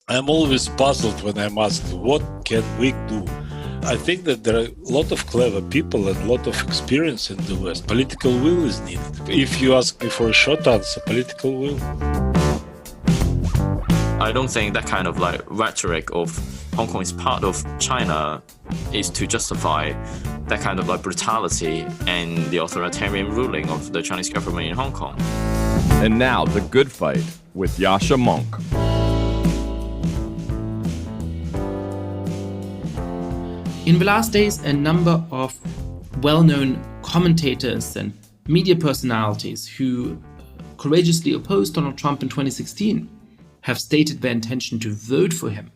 I'm always puzzled when I'm asked, what can we do? I think that there are a lot of clever people and a lot of experience in the West. Political will is needed. If you ask me for a short answer, political will. I don't think that kind of rhetoric of Hong Kong is part of China is to justify that kind of brutality and the authoritarian ruling of the Chinese government in Hong Kong. And now, The Good Fight with Yascha Mounk. In the last days, a number of well-known commentators and media personalities who courageously opposed Donald Trump in 2016 have stated their intention to vote for him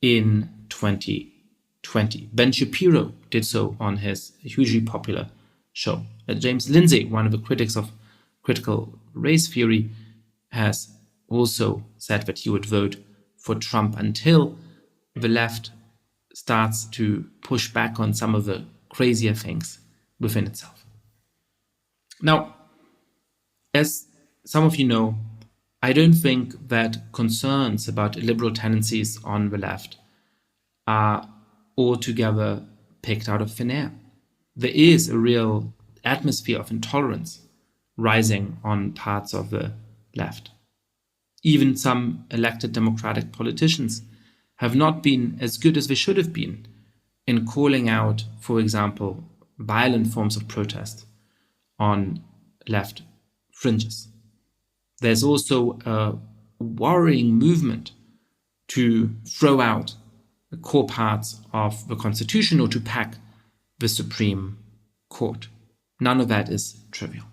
in 2020. Ben Shapiro did so on his hugely popular show. James Lindsay, one of the critics of critical race theory, has also said that he would vote for Trump until the left starts to push back on some of the crazier things within itself. Now, as some of you know, I don't think that concerns about liberal tendencies on the left are altogether picked out of thin air. There is a real atmosphere of intolerance rising on parts of the left. Even some elected democratic politicians have not been as good as they should have been in calling out, for example, violent forms of protest on left fringes. There's also a worrying movement to throw out the core parts of the Constitution or to pack the Supreme Court. None of that is trivial.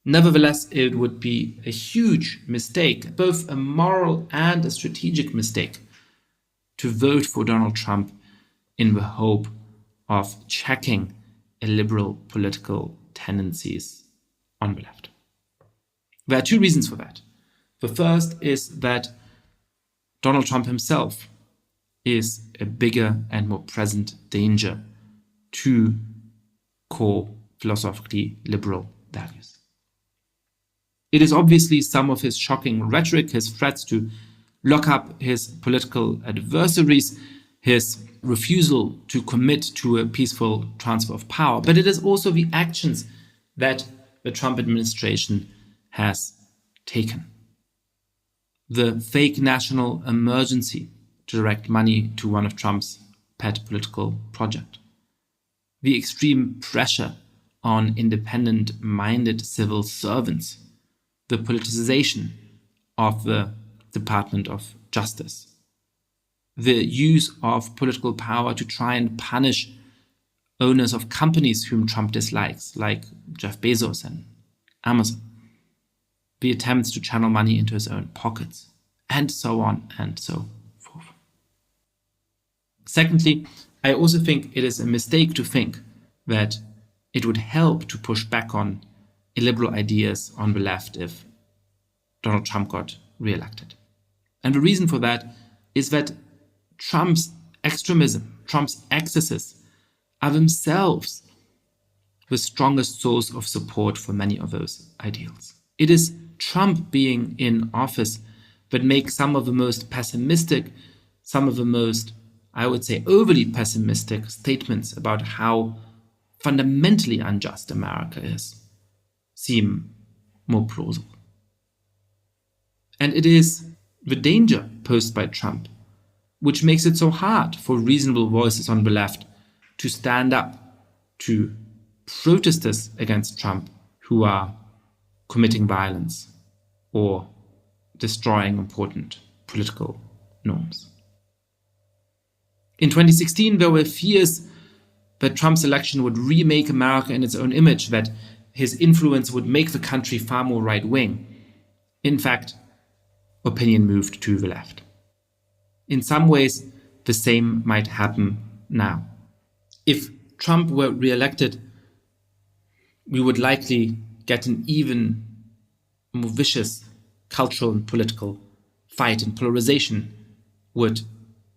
Nevertheless, it would be a huge mistake, both a moral and a strategic mistake, to vote for Donald Trump in the hope of checking illiberal political tendencies on the left. There are two reasons for that. The first is that Donald Trump himself is a bigger and more present danger to core philosophically liberal values. It is obviously some of his shocking rhetoric, his threats to lock up his political adversaries, his refusal to commit to a peaceful transfer of power, but it is also the actions that the Trump administration has taken. The fake national emergency to direct money to one of Trump's pet political projects. The extreme pressure on independent-minded civil servants. The politicization of the Department of Justice. The use of political power to try and punish owners of companies whom Trump dislikes, like Jeff Bezos and Amazon. The attempts to channel money into his own pockets, and so on and so forth. Secondly, I also think it is a mistake to think that it would help to push back on illiberal ideas on the left if Donald Trump got re-elected. And the reason for that is that Trump's extremism, Trump's excesses, are themselves the strongest source of support for many of those ideals. It is Trump being in office that makes some of the most pessimistic, some of the most, I would say, overly pessimistic statements about how fundamentally unjust America is seem more plausible. And it is the danger posed by Trump which makes it so hard for reasonable voices on the left to stand up to protesters against Trump who are committing violence or destroying important political norms. In 2016, there were fears that Trump's election would remake America in its own image, that his influence would make the country far more right-wing. In fact, opinion moved to the left. In some ways, the same might happen now. If Trump were re-elected, we would likely get an even more vicious cultural and political fight, and polarization would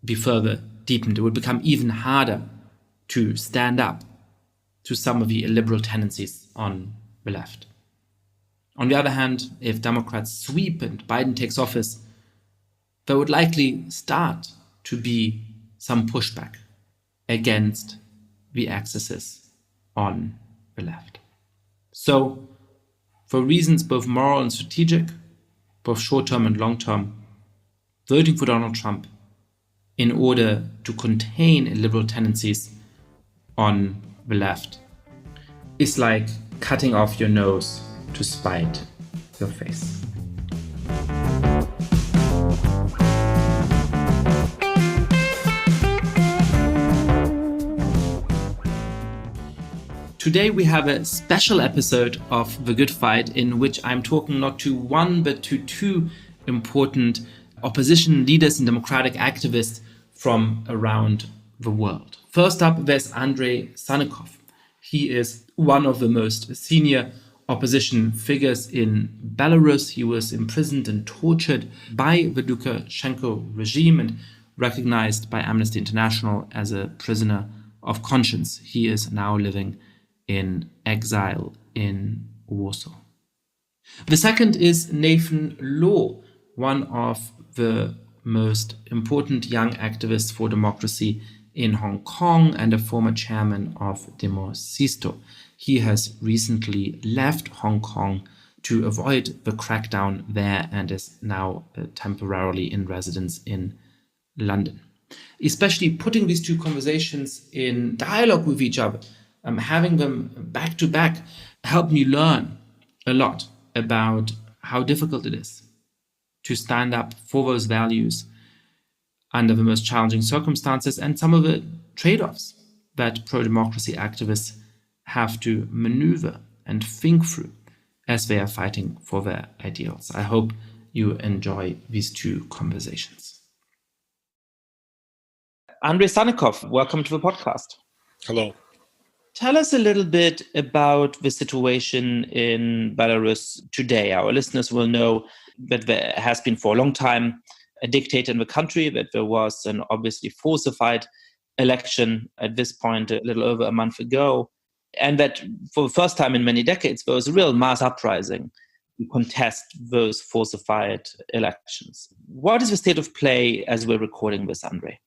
be further deepened. It would become even harder to stand up to some of the illiberal tendencies on the left. On the other hand, if Democrats sweep and Biden takes office, there would likely start to be some pushback against the excesses on the left. So, for reasons both moral and strategic, both short-term and long-term, voting for Donald Trump in order to contain liberal tendencies on the left is like cutting off your nose to spite your face. Today we have a special episode of The Good Fight in which I'm talking not to one but to two important opposition leaders and democratic activists from around the world. First up, there's Andrei Sannikov. He is one of the most senior opposition figures in Belarus. He was imprisoned and tortured by the Lukashenko regime and recognized by Amnesty International as a prisoner of conscience. He is now living in exile in Warsaw. The second is Nathan Law, one of the most important young activists for democracy in Hong Kong and a former chairman of Demosisto. He has recently left Hong Kong to avoid the crackdown there and is now temporarily in residence in London. Especially putting these two conversations in dialogue with each other, having them back to back, helped me learn a lot about how difficult it is to stand up for those values under the most challenging circumstances and some of the trade-offs that pro-democracy activists have to maneuver and think through as they are fighting for their ideals. I hope you enjoy these two conversations. Andrei Sannikov, welcome to the podcast. Hello. Tell us a little bit about the situation in Belarus today. Our listeners will know that there has been for a long time a dictator in the country, that there was an obviously falsified election at this point a little over a month ago, and that for the first time in many decades, there was a real mass uprising to contest those falsified elections. What is the state of play as we're recording this, Andrei?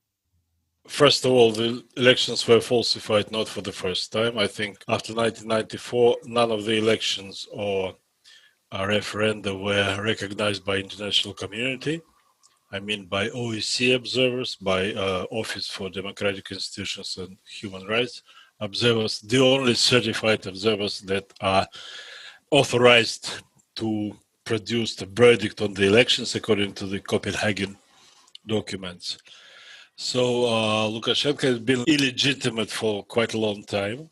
First of all, the elections were falsified not for the first time. I think after 1994, none of the elections or referenda were recognized by international community. I mean by OSCE observers, by Office for Democratic Institutions and Human Rights observers, the only certified observers that are authorized to produce the verdict on the elections according to the Copenhagen documents. So Lukashenko has been illegitimate for quite a long time,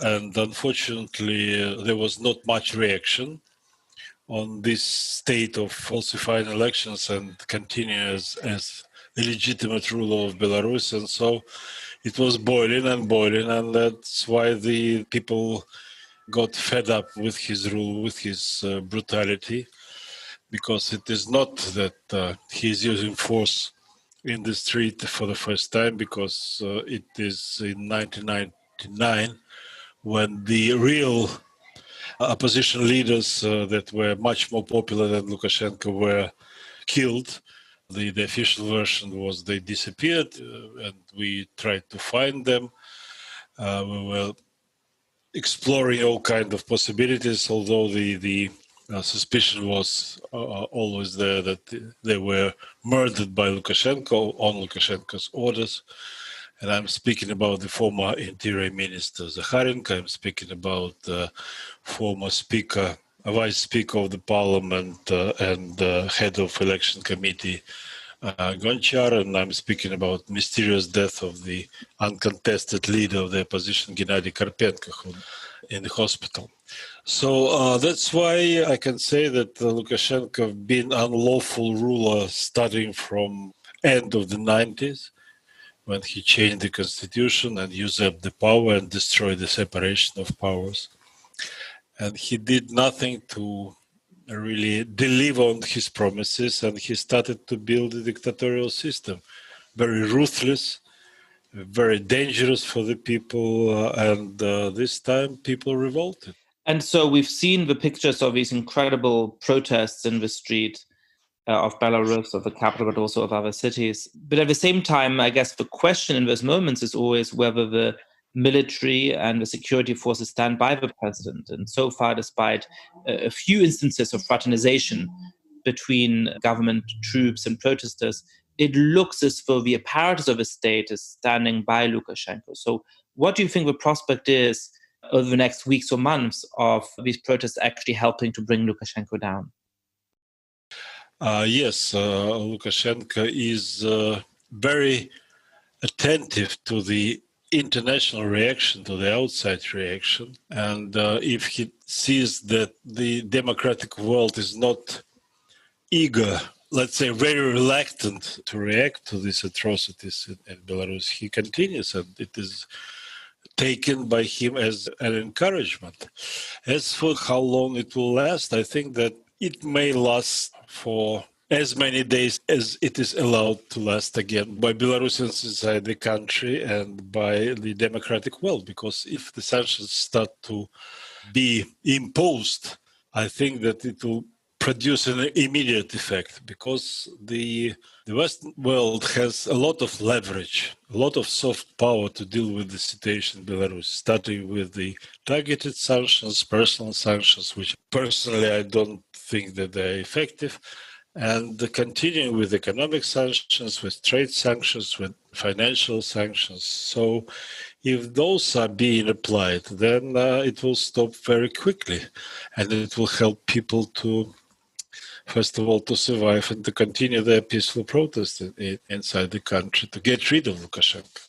and unfortunately there was not much reaction on this state of falsifying elections and continues as illegitimate ruler of Belarus. And so it was boiling, and that's why the people got fed up with his rule, with his brutality, because it is not that he is using force in the street for the first time, because it is in 1999 when the real opposition leaders that were much more popular than Lukashenko were killed. The official version was they disappeared, and we tried to find them. We were exploring all kinds of possibilities, although the suspicion was always there that they were murdered by Lukashenko on Lukashenko's orders. And I'm speaking about the former Interior Minister Zakharenko. I'm speaking about the former Speaker, Vice Speaker of the Parliament and Head of Election Committee Gonchar, and I'm speaking about mysterious death of the uncontested leader of the opposition, Gennady Karpenko, who in the hospital. So that's why I can say that Lukashenko been unlawful ruler starting from end of the 90s, when he changed the constitution and usurped the power and destroyed the separation of powers. And he did nothing to really deliver on his promises, and he started to build a dictatorial system, very ruthless, very dangerous for the people, and this time people revolted. And so we've seen the pictures of these incredible protests in the street of Belarus, of the capital, but also of other cities. But at the same time, I guess the question in those moments is always whether the military and the security forces stand by the president. And so far, despite a few instances of fraternization between government troops and protesters, it looks as though the apparatus of the state is standing by Lukashenko. So what do you think the prospect is over the next weeks or months of these protests actually helping to bring Lukashenko down? Yes, Lukashenko is very attentive to the international reaction, to the outside reaction. And if he sees that the democratic world is not eager, let's say very reluctant to react to these atrocities in Belarus, he continues, and it is taken by him as an encouragement. As for how long it will last, I think that it may last for as many days as it is allowed to last again by Belarusians inside the country and by the democratic world. Because if the sanctions start to be imposed, I think that it will produce an immediate effect, because the Western world has a lot of leverage, a lot of soft power to deal with the situation in Belarus, starting with the targeted sanctions, personal sanctions, which personally I don't think that they're effective, and continuing with economic sanctions, with trade sanctions, with financial sanctions. So if those are being applied, then it will stop very quickly, and it will help people to, first of all, to survive and to continue their peaceful protest inside the country, to get rid of Lukashenko.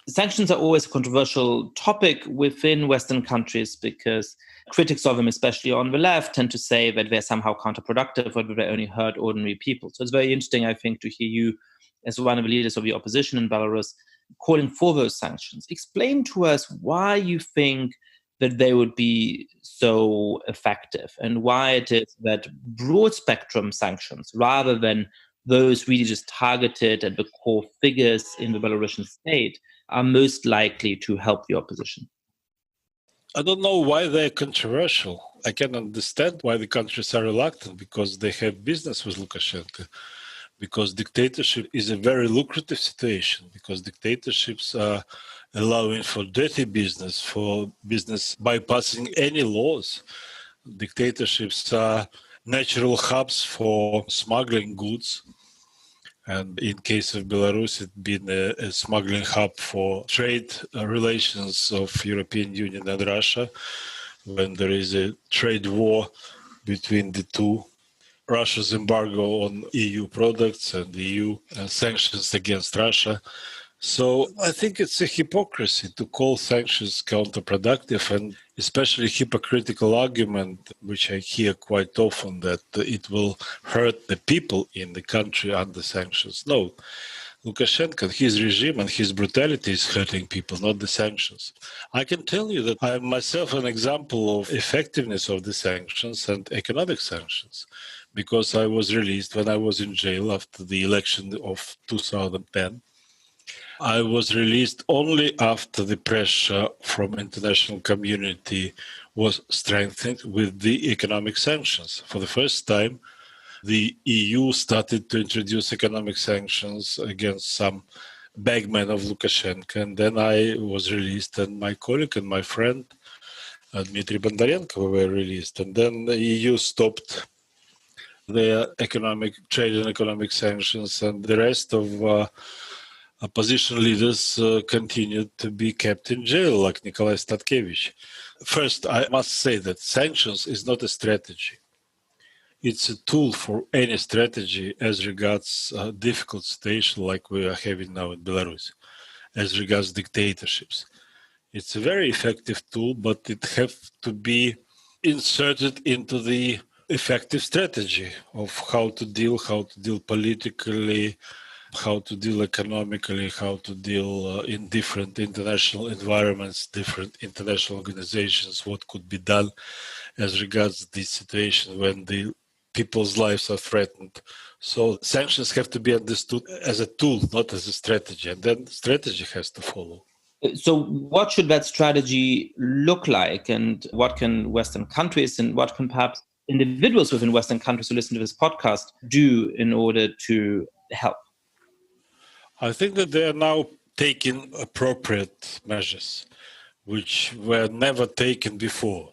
Sanctions are always a controversial topic within Western countries because critics of them, especially on the left, tend to say that they're somehow counterproductive or that they only hurt ordinary people. So it's very interesting, I think, to hear you, as one of the leaders of the opposition in Belarus, calling for those sanctions. Explain to us why you think that they would be so effective and why it is that broad spectrum sanctions, rather than those really just targeted at the core figures in the Belarusian state, are most likely to help the opposition. I don't know why they're controversial. I can understand why the countries are reluctant, because they have business with Lukashenko, because dictatorship is a very lucrative situation, because dictatorships are allowing for dirty business, for business bypassing any laws. Dictatorships are natural hubs for smuggling goods. And in case of Belarus, it's been a smuggling hub for trade relations of European Union and Russia, when there is a trade war between the two. Russia's embargo on EU products and EU sanctions against Russia. So I think it's a hypocrisy to call sanctions counterproductive, and especially hypocritical argument, which I hear quite often, that it will hurt the people in the country under sanctions. No, Lukashenko, his regime and his brutality is hurting people, not the sanctions. I can tell you that I am myself an example of effectiveness of the sanctions and economic sanctions, because I was released when I was in jail after the election of 2010. I was released only after the pressure from international community was strengthened with the economic sanctions. For the first time, the EU started to introduce economic sanctions against some bagmen of Lukashenko, and then I was released, and my colleague and my friend, Dmitry Bondarenko, were released. And then the EU stopped their trade and economic sanctions, and the rest of opposition leaders continued to be kept in jail, like Nikolai Statkevich. First, I must say that sanctions is not a strategy. It's a tool for any strategy as regards a difficult situation like we are having now in Belarus, as regards dictatorships. It's a very effective tool, but it has to be inserted into the effective strategy of how to deal politically, how to deal economically, how to deal in different international environments, different international organizations, what could be done as regards the situation when the people's lives are threatened. So sanctions have to be understood as a tool, not as a strategy, and then strategy has to follow. So what should that strategy look like, and what can Western countries and what can perhaps individuals within Western countries who listen to this podcast do in order to help? I think that they are now taking appropriate measures, which were never taken before.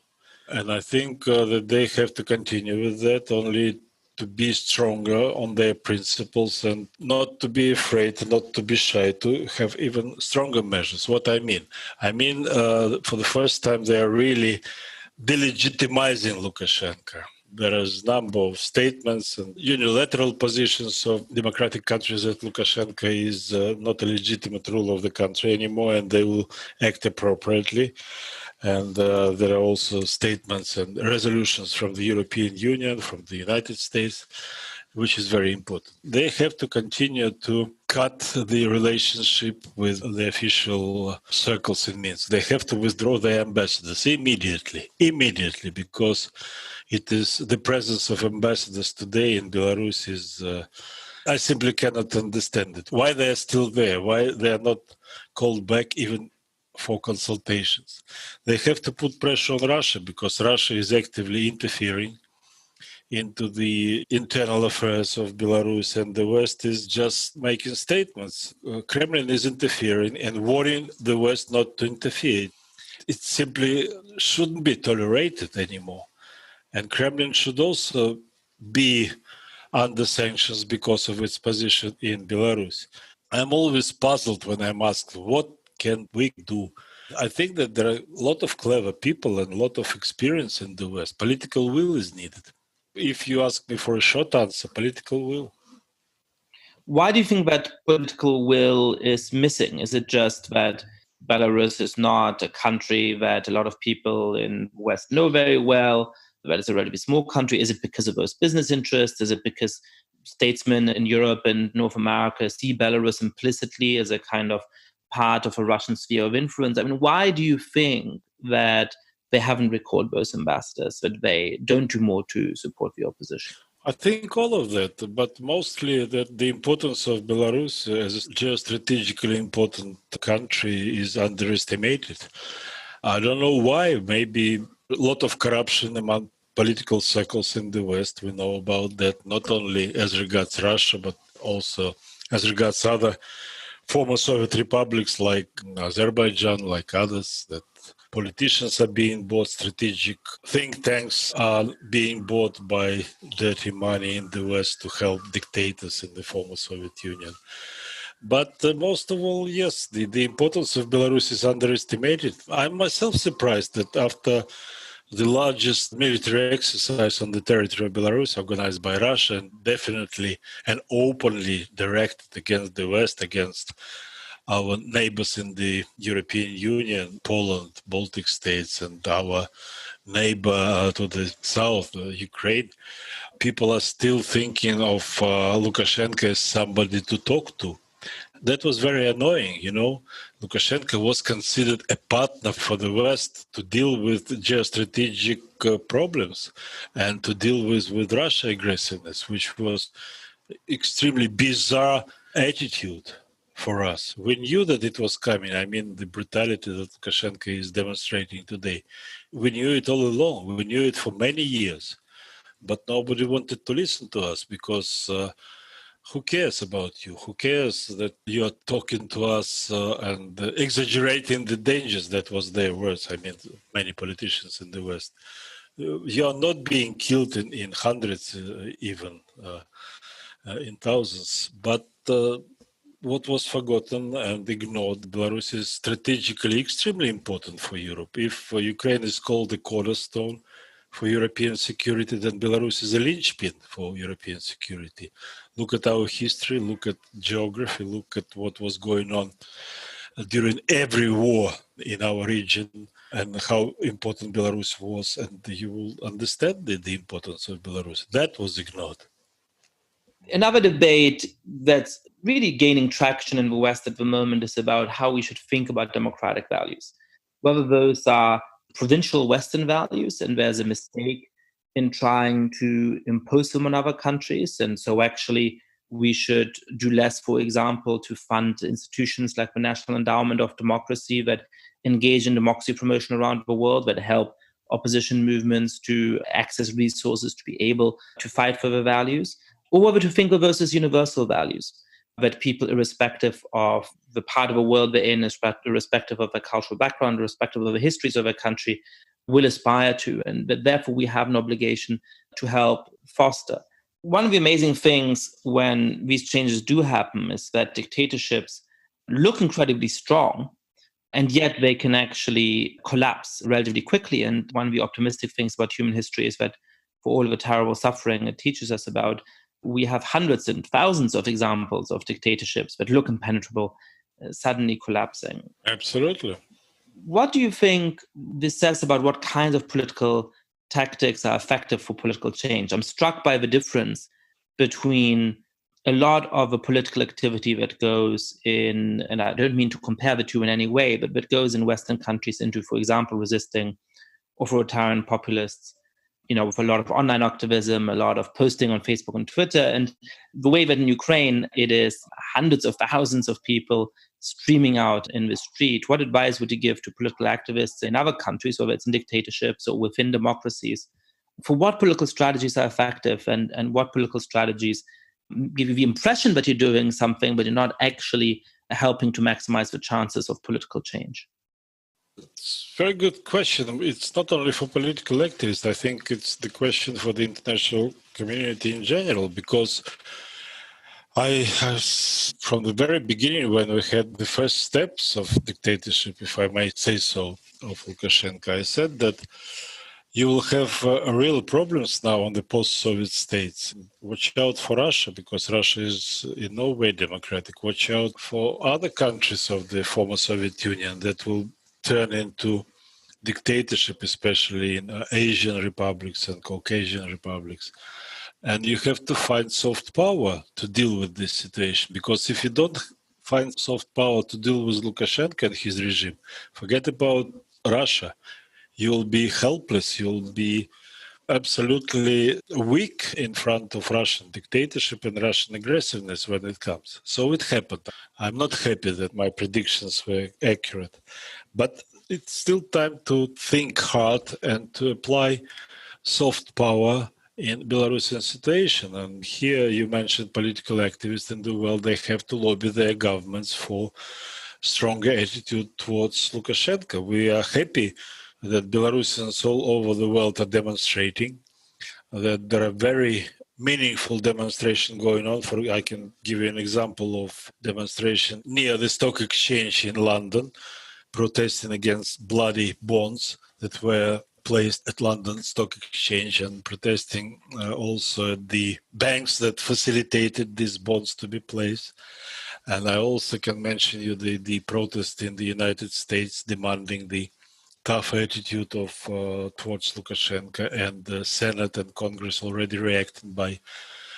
And I think that they have to continue with that, only to be stronger on their principles and not to be afraid, not to be shy, to have even stronger measures. What I mean? For the first time, they are really delegitimizing Lukashenko. There is a number of statements and unilateral positions of democratic countries that Lukashenko is not a legitimate ruler of the country anymore, and they will act appropriately. And there are also statements and resolutions from the European Union, from the United States, which is very important. They have to continue to cut the relationship with the official circles in Minsk. They have to withdraw their ambassadors immediately, because it is the presence of ambassadors today in Belarus is, I simply cannot understand it. Why they are still there? Why they are not called back even for consultations? They have to put pressure on Russia because Russia is actively interfering into the internal affairs of Belarus, and the West is just making statements. Kremlin is interfering and warning the West not to interfere. It simply shouldn't be tolerated anymore. And Kremlin should also be under sanctions because of its position in Belarus. I'm always puzzled when I'm asked, what can we do? I think that there are a lot of clever people and a lot of experience in the West. Political will is needed. If you ask me for a short answer, political will. Why do you think that political will is missing? Is it just that Belarus is not a country that a lot of people in the West know very well, that it's a relatively small country? Is it because of those business interests? Is it because statesmen in Europe and North America see Belarus implicitly as a kind of part of a Russian sphere of influence? I mean, why do you think that they haven't recalled those ambassadors, that they don't do more to support the opposition? I think all of that, but mostly that the importance of Belarus as a geostrategically important country is underestimated. I don't know why. Maybe a lot of corruption among political circles in the West. We know about that, not only as regards Russia, but also as regards other former Soviet republics like Azerbaijan, like others, that politicians are being bought, strategic think tanks are being bought by dirty money in the West to help dictators in the former Soviet Union. But most of all, yes, the importance of Belarus is underestimated. I'm myself surprised that after the largest military exercise on the territory of Belarus, organized by Russia, and definitely and openly directed against the West, against our neighbors in the European Union, Poland, Baltic states, and our neighbor to the south, Ukraine, people are still thinking of Lukashenko as somebody to talk to. That was very annoying, you know. Lukashenko was considered a partner for the West to deal with geostrategic problems and to deal with Russia aggressiveness, which was extremely bizarre attitude for us. We knew that it was coming. I mean, the brutality that Lukashenko is demonstrating today. We knew it all along. We knew it for many years. But nobody wanted to listen to us because who cares about you? Who cares that you are talking to us and exaggerating the dangers? That was their words. I mean, many politicians in the West. You are not being killed in hundreds, even in thousands. But what was forgotten and ignored, Belarus is strategically extremely important for Europe. If Ukraine is called the cornerstone for European security, then Belarus is a linchpin for European security. Look at our history, look at geography, look at what was going on during every war in our region and how important Belarus was, and you will understand the importance of Belarus. That was ignored. Another debate that's really gaining traction in the West at the moment is about how we should think about democratic values, whether those are provincial Western values, and there's a mistake in trying to impose them on other countries. And so actually we should do less, for example, to fund institutions like the National Endowment of Democracy that engage in democracy promotion around the world, that help opposition movements to access resources to be able to fight for their values, or whether to think of those as universal values that people, irrespective of the part of the world they're in, irrespective of their cultural background, irrespective of the histories of their country, will aspire to, and that therefore we have an obligation to help foster. One of the amazing things when these changes do happen is that dictatorships look incredibly strong, and yet they can actually collapse relatively quickly. And one of the optimistic things about human history is that for all of the terrible suffering it teaches us about, we have hundreds and thousands of examples of dictatorships that look impenetrable, suddenly collapsing. Absolutely. What do you think this says about what kinds of political tactics are effective for political change? I'm struck by the difference between a lot of the political activity that goes in, and I don't mean to compare the two in any way, but that goes in Western countries into, for example, resisting authoritarian populists, with a lot of online activism, a lot of posting on Facebook and Twitter. And the way that in Ukraine, it is hundreds of thousands of people streaming out in the street. What advice would you give to political activists in other countries, whether it's in dictatorships or within democracies, for what political strategies are effective and what political strategies give you the impression that you're doing something, but you're not actually helping to maximize the chances of political change? It's a very good question. It's not only for political activists. I think it's the question for the international community in general, because from the very beginning, when we had the first steps of dictatorship, if I might say so, of Lukashenko, I said that you will have real problems now on the post-Soviet states. Watch out for Russia, because Russia is in no way democratic. Watch out for other countries of the former Soviet Union that will turn into dictatorship, especially in Asian republics and Caucasian republics. And you have to find soft power to deal with this situation, because if you don't find soft power to deal with Lukashenko and his regime, forget about Russia. You'll be helpless, you'll be absolutely weak in front of Russian dictatorship and Russian aggressiveness when it comes. So it happened. I'm not happy that my predictions were accurate, but it's still time to think hard and to apply soft power in Belarusian situation. And here you mentioned political activists in the world, they have to lobby their governments for stronger attitude towards Lukashenko. We are happy that Belarusians all over the world are demonstrating, that there are very meaningful demonstrations going on. I can give you an example of demonstration near the stock exchange in London, protesting against bloody bonds that were placed at London Stock Exchange, and protesting also at the banks that facilitated these bonds to be placed. And I also can mention you the protest in the United States demanding the tough attitude of towards Lukashenko, and the Senate and Congress already reacted by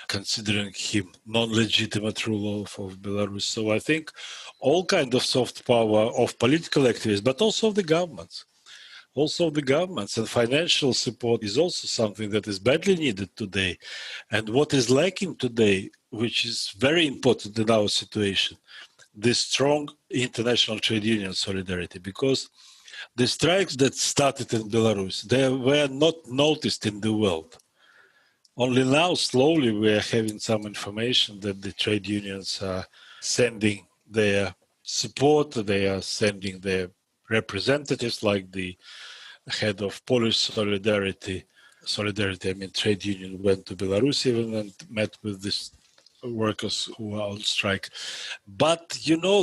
considering him non-legitimate ruler of Belarus. So I think all kind of soft power of political activists, but also of the governments. Also the governments, and financial support is also something that is badly needed today. And what is lacking today, which is very important in our situation, the strong international trade union solidarity, because the strikes that started in Belarus, they were not noticed in the world. Only now, slowly, we are having some information that the trade unions are sending their support, they are sending their representatives, like the head of Polish Solidarity, I mean trade union, went to Belarus even and met with these workers who are on strike. But,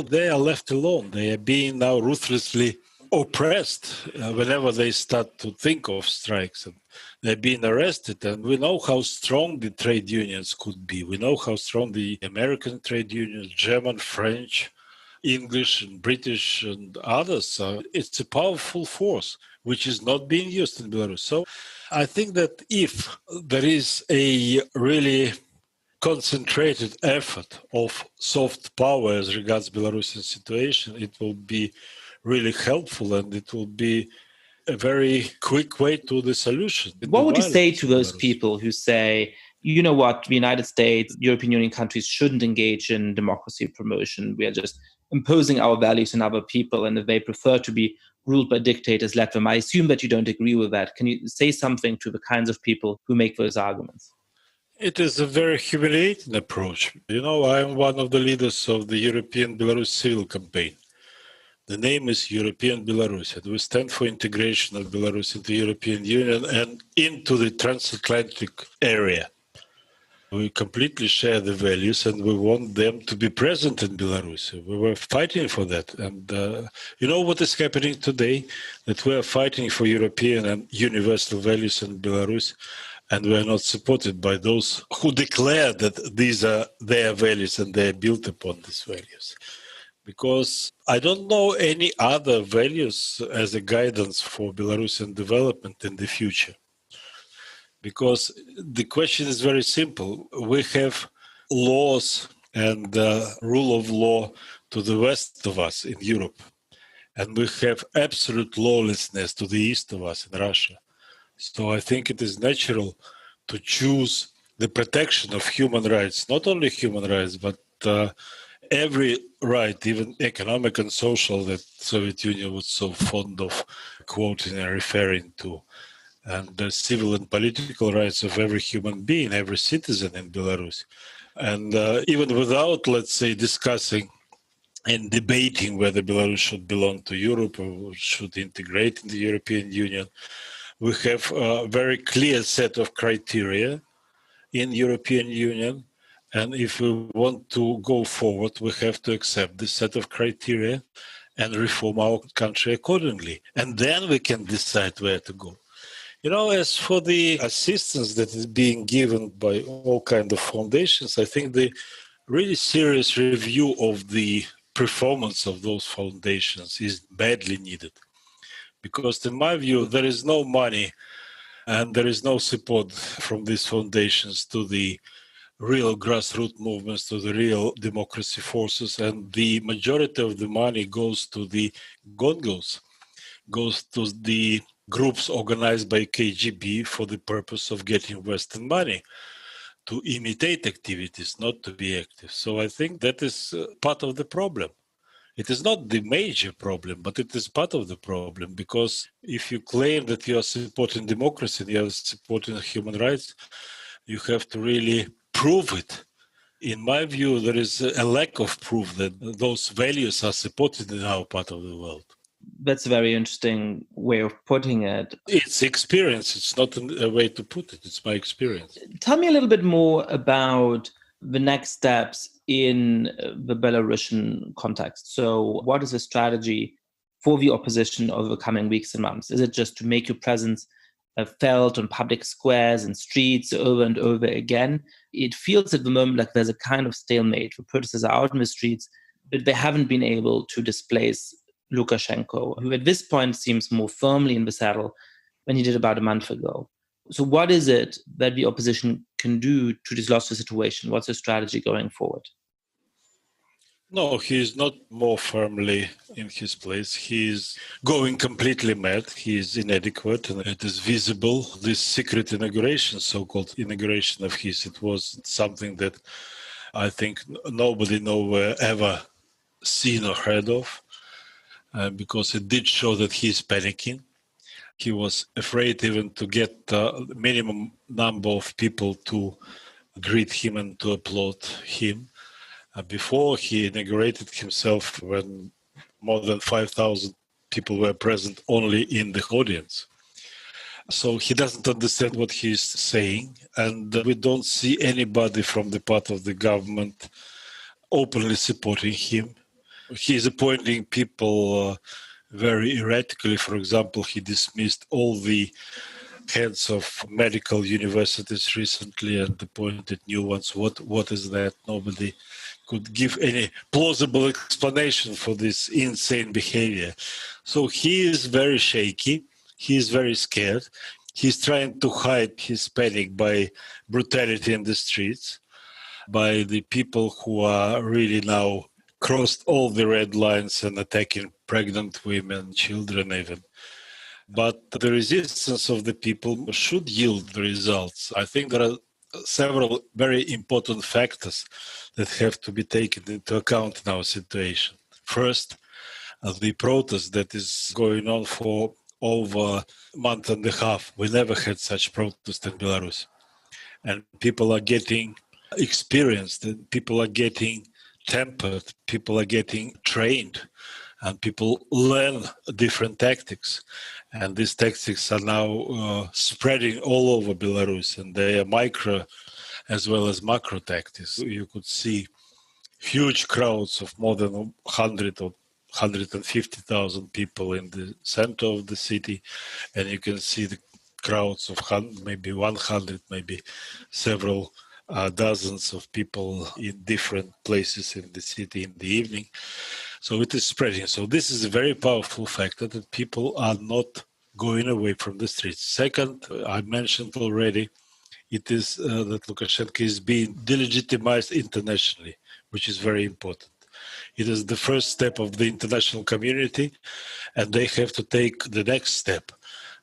they are left alone. They are being now ruthlessly oppressed whenever they start to think of strikes, and they're being arrested. And we know how strong the trade unions could be. We know how strong the American trade unions, German, French, English and British and others are. It's a powerful force which is not being used in Belarus. So I think that if there is a really concentrated effort of soft power as regards Belarusian situation, it will be really helpful, and it will be a very quick way to the solution. What would you say to those people who say, you know what, the United States, European Union countries shouldn't engage in democracy promotion. We are just imposing our values on other people, and if they prefer to be ruled by dictators led them. I assume that you don't agree with that. Can you say something to the kinds of people who make those arguments? It is a very humiliating approach. I am one of the leaders of the European Belarus Civil Campaign. The name is European Belarus, and we stand for integration of Belarus into the European Union and into the transatlantic area. We completely share the values, and we want them to be present in Belarus. We were fighting for that. And you know what is happening today? That we are fighting for European and universal values in Belarus, and we are not supported by those who declare that these are their values and they are built upon these values. Because I don't know any other values as a guidance for Belarusian development in the future. Because the question is very simple. We have laws and rule of law to the west of us in Europe. And we have absolute lawlessness to the east of us in Russia. So I think it is natural to choose the protection of human rights, not only human rights, but every right, even economic and social, that Soviet Union was so fond of quoting and referring to, and the civil and political rights of every human being, every citizen in Belarus. And even without, let's say, discussing and debating whether Belarus should belong to Europe or should integrate in the European Union, we have a very clear set of criteria in European Union. And if we want to go forward, we have to accept this set of criteria and reform our country accordingly. And then we can decide where to go. As for the assistance that is being given by all kinds of foundations, I think the really serious review of the performance of those foundations is badly needed. Because in my view, there is no money and there is no support from these foundations to the real grassroots movements, to the real democracy forces, and the majority of the money goes to the gongos, goes to the groups organized by KGB for the purpose of getting Western money to imitate activities, not to be active. So I think that is part of the problem. It is not the major problem, but it is part of the problem, because if you claim that you are supporting democracy, you are supporting human rights, you have to really prove it. In my view, there is a lack of proof that those values are supported in our part of the world. That's a very interesting way of putting it. It's experience. It's not a way to put it. It's my experience. Tell me a little bit more about the next steps in the Belarusian context. So what is the strategy for the opposition over the coming weeks and months? Is it just to make your presence felt on public squares and streets over and over again? It feels at the moment like there's a kind of stalemate. The protesters are out in the streets, but they haven't been able to displace Lukashenko, who at this point seems more firmly in the saddle than he did about a month ago. So what is it that the opposition can do to dislodge the situation? What's the strategy going forward? No, he is not more firmly in his place. He is going completely mad. He is inadequate, and it is visible. This secret inauguration, so-called inauguration of his, it was something that I think nobody nowhere ever seen or heard of, because it did show that he is panicking. He was afraid even to get the minimum number of people to greet him and to applaud him. Before he inaugurated himself, when more than 5,000 people were present only in the audience. So he doesn't understand what he's saying, and we don't see anybody from the part of the government openly supporting him. He's appointing people very erratically. For example, he dismissed all the heads of medical universities recently and appointed new ones. What is that? Nobody could give any plausible explanation for this insane behavior. So he is very shaky. He is very scared. He's trying to hide his panic by brutality in the streets, by the people who are really now crossed all the red lines and attacking pregnant women, children even. But the resistance of the people should yield the results. I think there are several very important factors that have to be taken into account in our situation. First, the protest that is going on for over a month and a half. We never had such protest in Belarus. And people are getting experienced, and people are getting tempered, people are getting trained, and people learn different tactics. And these tactics are now spreading all over Belarus, and they are micro as well as macro tactics. You could see huge crowds of more than 100 or 150,000 people in the center of the city, and you can see the crowds of maybe 100, maybe several dozens of people in different places in the city in the evening. So it is spreading. So this is a very powerful factor that people are not going away from the streets. Second, I mentioned already, it is that Lukashenko is being delegitimized internationally, which is very important. It is the first step of the international community, and they have to take the next step.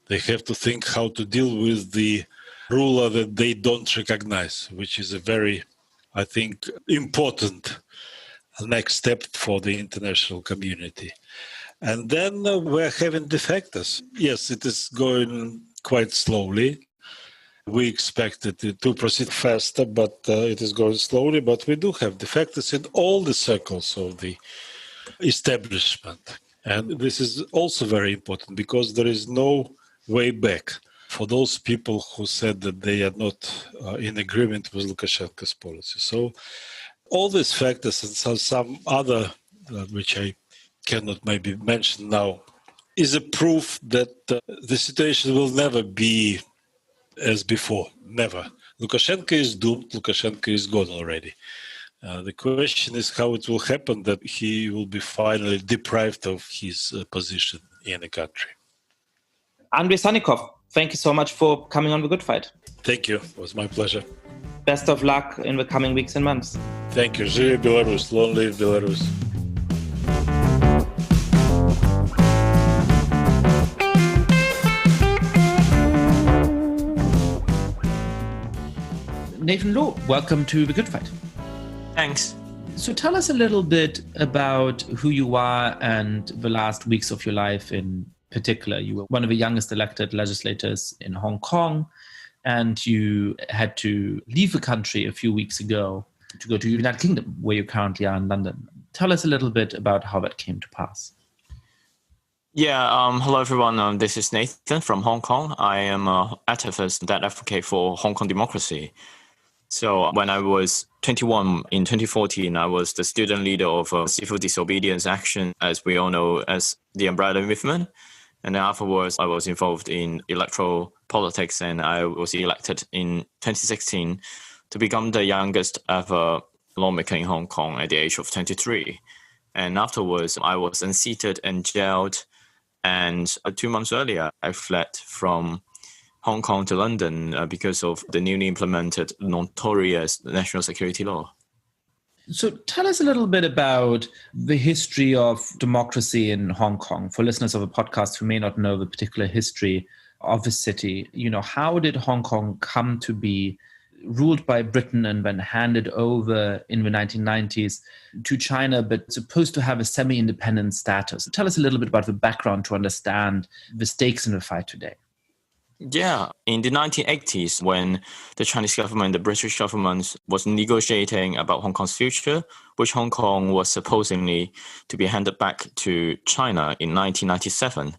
They have to think how to deal with the ruler that they don't recognize, which is a very, I think, important next step for the international community. And then we're having defectors. Yes, it is going quite slowly. We expected it to proceed faster, but it is going slowly. But we do have defectors in all the circles of the establishment. And this is also very important because there is no way back for those people who said that they are not in agreement with Lukashenko's policy. So all these factors and some other, which I cannot maybe mention now, is a proof that the situation will never be as before. Never. Lukashenko is doomed. Lukashenko is gone already. The question is how it will happen that he will be finally deprived of his position in the country. Andrei Sannikov, thank you so much for coming on The Good Fight. Thank you. It was my pleasure. Best of luck in the coming weeks and months. Thank you. Żyje Belarus. Long live Belarus. Nathan Law, welcome to The Good Fight. Thanks. So tell us a little bit about who you are and the last weeks of your life in particular. You were one of the youngest elected legislators in Hong Kong, and you had to leave the country a few weeks ago to go to the United Kingdom, where you currently are in London. Tell us a little bit about how that came to pass. Yeah, hello everyone. This is Nathan from Hong Kong. I am an activist that advocate for Hong Kong democracy. So when I was 21 in 2014, I was the student leader of a civil disobedience action, as we all know, as the Umbrella Movement. And then afterwards, I was involved in electoral politics, and I was elected in 2016 to become the youngest ever lawmaker in Hong Kong at the age of 23. And afterwards, I was unseated and jailed. And 2 months earlier, I fled from Hong Kong to London because of the newly implemented notorious national security law. So tell us a little bit about the history of democracy in Hong Kong. For listeners of a podcast who may not know the particular history of the city, how did Hong Kong come to be ruled by Britain and then handed over in the 1990s to China, but supposed to have a semi-independent status? Tell us a little bit about the background to understand the stakes in the fight today. Yeah, in the 1980s, when the Chinese government, the British government, was negotiating about Hong Kong's future, which Hong Kong was supposedly to be handed back to China in 1997.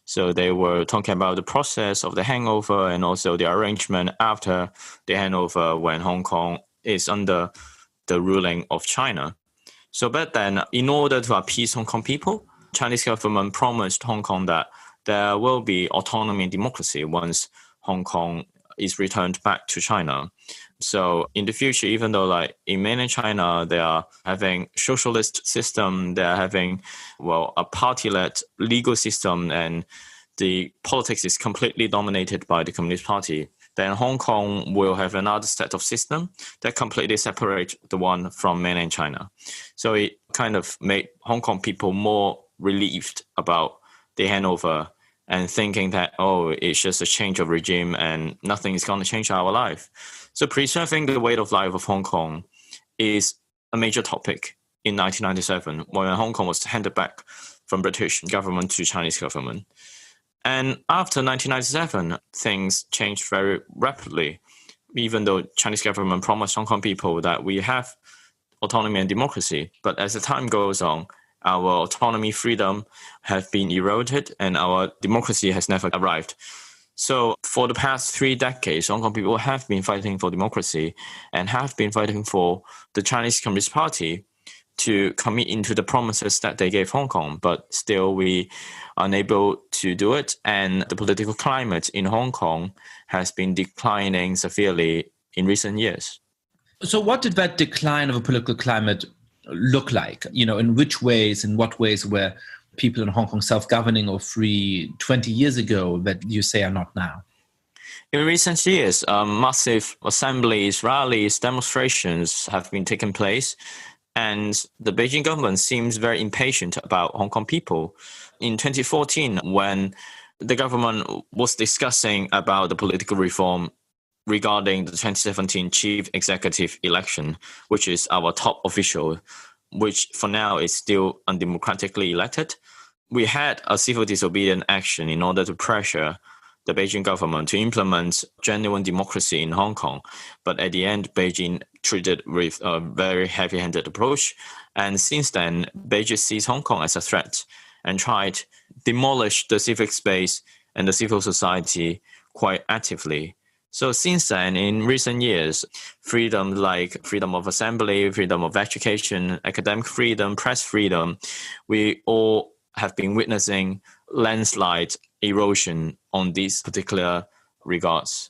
So they were talking about the process of the handover and also the arrangement after the handover when Hong Kong is under the ruling of China. So back then, in order to appease Hong Kong people, Chinese government promised Hong Kong that there will be autonomy and democracy once Hong Kong is returned back to China. So in the future, even though in mainland China, they are having socialist system, they are having, a party-led legal system, and the politics is completely dominated by the Communist Party, then Hong Kong will have another set of system that completely separate the one from mainland China. So it kind of made Hong Kong people more relieved about the handover and thinking that, it's just a change of regime and nothing is going to change our life. So preserving the way of life of Hong Kong is a major topic in 1997 when Hong Kong was handed back from British government to Chinese government. And after 1997, things changed very rapidly, even though Chinese government promised Hong Kong people that we have autonomy and democracy. But as the time goes on, our autonomy, freedom have been eroded and our democracy has never arrived. So for the past 3 decades, Hong Kong people have been fighting for democracy and have been fighting for the Chinese Communist Party to commit into the promises that they gave Hong Kong, but still we are unable to do it. And the political climate in Hong Kong has been declining severely in recent years. So what did that decline of a political climate look like? In what ways were people in Hong Kong self-governing or free 20 years ago that you say are not now? In recent years, massive assemblies, rallies, demonstrations have been taking place. And the Beijing government seems very impatient about Hong Kong people. In 2014, when the government was discussing about the political reform regarding the 2017 chief executive election, which is our top official, which for now is still undemocratically elected, we had a civil disobedience action in order to pressure the Beijing government to implement genuine democracy in Hong Kong. But at the end, Beijing treated with a very heavy-handed approach. And since then, Beijing sees Hong Kong as a threat and tried to demolish the civic space and the civil society quite actively. So since then, in recent years, freedom like freedom of assembly, freedom of education, academic freedom, press freedom, we all have been witnessing landslide erosion on these particular regards.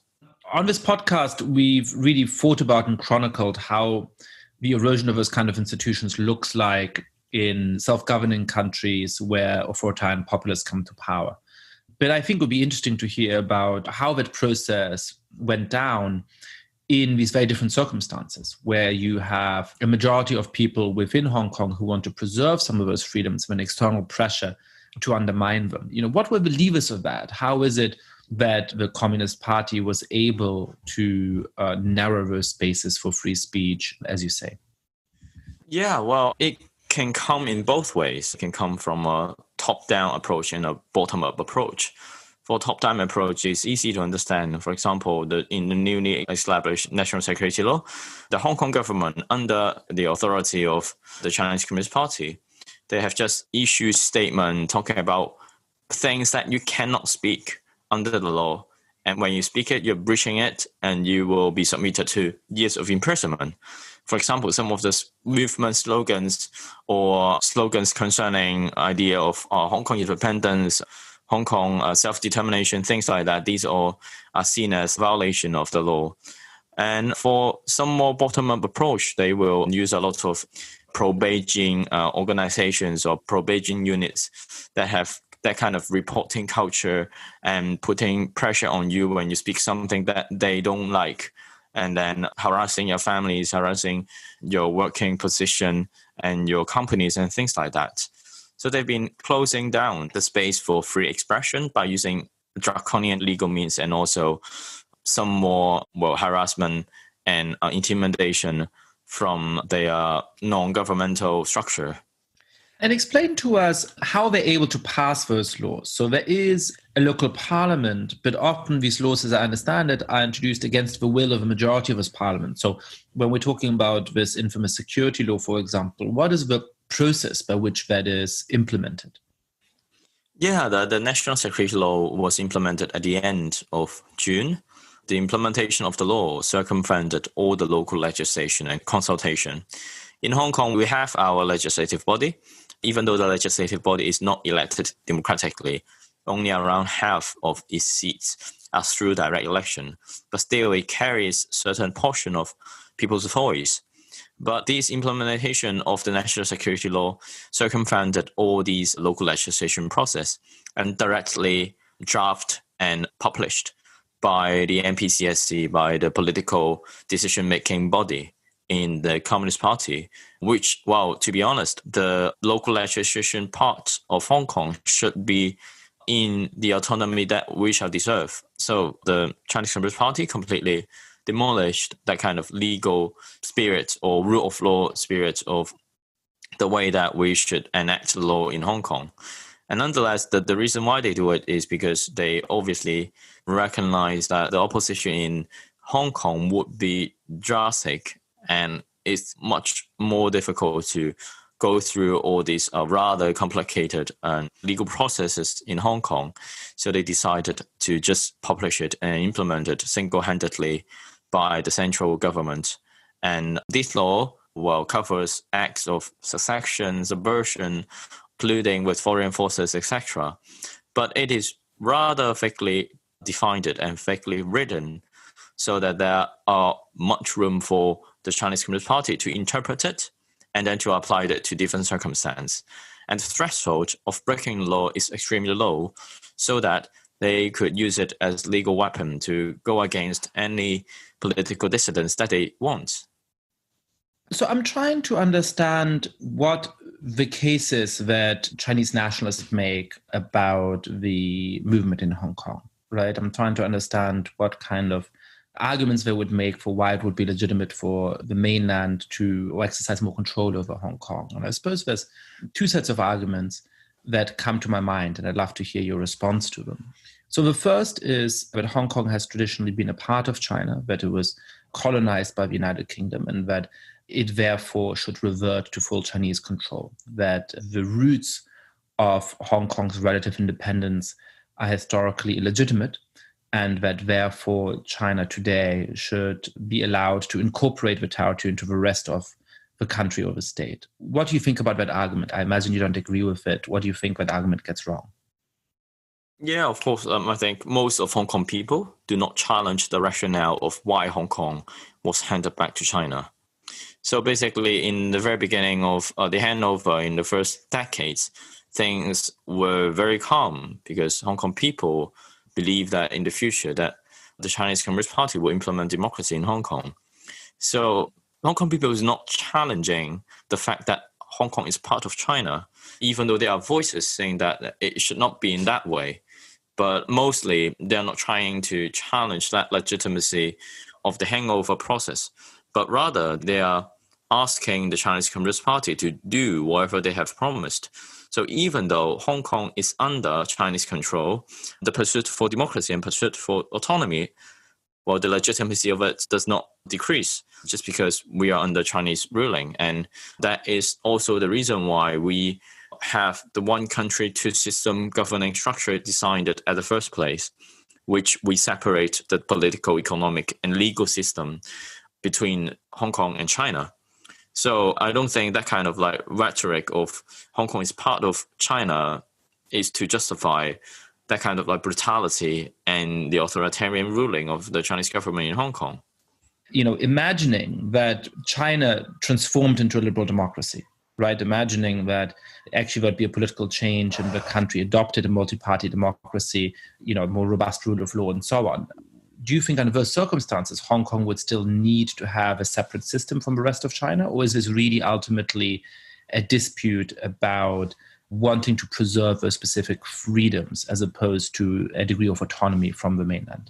On this podcast, we've really thought about and chronicled how the erosion of those kind of institutions looks like in self-governing countries where authoritarian populists come to power. But I think it would be interesting to hear about how that process went down in these very different circumstances, where you have a majority of people within Hong Kong who want to preserve some of those freedoms when external pressure to undermine them. What were the levers of that? How is it that the Communist Party was able to narrow those spaces for free speech, as you say? Yeah, well, it can come in both ways. It can come from a top-down approach and a bottom-up approach. For top-down approach, it's easy to understand. For example, in the newly established national security law, the Hong Kong government, under the authority of the Chinese Communist Party, they have just issued statement talking about things that you cannot speak under the law. And when you speak it, you're breaching it, and you will be submitted to years of imprisonment. For example, some of the movement slogans or slogans concerning idea of Hong Kong independence, Hong Kong self-determination, things like that, these all are seen as violation of the law. And for some more bottom-up approach, they will use a lot of pro-Beijing organizations or pro-Beijing units that have that kind of reporting culture and putting pressure on you when you speak something that they don't like, and then harassing your families, harassing your working position and your companies and things like that. So they've been closing down the space for free expression by using draconian legal means and also some more harassment and intimidation from their non-governmental structure. And explain to us how they're able to pass those laws. So there is a local parliament, but often these laws, as I understand it, are introduced against the will of a majority of this parliament. So when we're talking about this infamous security law, for example, what is the process by which that is implemented? Yeah, the national security law was implemented at the end of June. The implementation of the law circumvented all the local legislation and consultation. In Hong Kong, we have our legislative body. Even though the legislative body is not elected democratically, only around half of its seats are through direct election, but still it carries certain portion of people's voice. But this implementation of the national security law circumvented all these local legislation process and directly drafted and published by the NPCSC, by the political decision-making body in the Communist Party, which, well, to be honest, the local legislation part of Hong Kong should be in the autonomy that we shall deserve. So the Chinese Communist Party completely demolished that kind of legal spirit or rule of law spirit of the way that we should enact the law in Hong Kong. And nonetheless, the reason why they do it is because they obviously recognize that the opposition in Hong Kong would be drastic, and it's much more difficult to go through all these rather complicated legal processes in Hong Kong. So they decided to just publish it and implement it single-handedly by the central government. And this law covers acts of secession, subversion, colluding with foreign forces, etc. But it is rather thickly defined and thickly written, so that there are much room for the Chinese Communist Party to interpret it and then to apply it to different circumstances. And the threshold of breaking the law is extremely low, so that they could use it as legal weapon to go against any political dissidents that they want. So I'm trying to understand what the cases that Chinese nationalists make about the movement in Hong Kong, right? I'm trying to understand what kind of arguments they would make for why it would be legitimate for the mainland to exercise more control over Hong Kong. And I suppose there's two sets of arguments that come to my mind, and I'd love to hear your response to them. So the first is that Hong Kong has traditionally been a part of China, that it was colonized by the United Kingdom, and that it therefore should revert to full Chinese control, that the roots of Hong Kong's relative independence are historically illegitimate, and that therefore China today should be allowed to incorporate the territory into the rest of the country or the state. What do you think about that argument? I imagine you don't agree with it. What do you think that argument gets wrong? Yeah, of course. I think most of Hong Kong people do not challenge the rationale of why Hong Kong was handed back to China. So basically, in the very beginning of the handover in the first decades, things were very calm because Hong Kong people believe that in the future that the Chinese Communist Party will implement democracy in Hong Kong. So Hong Kong people is not challenging the fact that Hong Kong is part of China, even though there are voices saying that it should not be in that way. But mostly, they're not trying to challenge that legitimacy of the handover process, but rather they are asking the Chinese Communist Party to do whatever they have promised. So even though Hong Kong is under Chinese control, the pursuit for democracy and pursuit for autonomy, well, the legitimacy of it does not decrease just because we are under Chinese ruling. And that is also the reason why we have the one country, two system governing structure designed at the first place, which we separate the political, economic, and legal system between Hong Kong and China. So I don't think that kind of rhetoric of Hong Kong is part of China is to justify that kind of brutality and the authoritarian ruling of the Chinese government in Hong Kong. Imagining that China transformed into a liberal democracy, right? Imagining that actually there'd be a political change and the country adopted a multi-party democracy, a more robust rule of law and so on. Do you think under those circumstances, Hong Kong would still need to have a separate system from the rest of China? Or is this really ultimately a dispute about wanting to preserve those specific freedoms as opposed to a degree of autonomy from the mainland?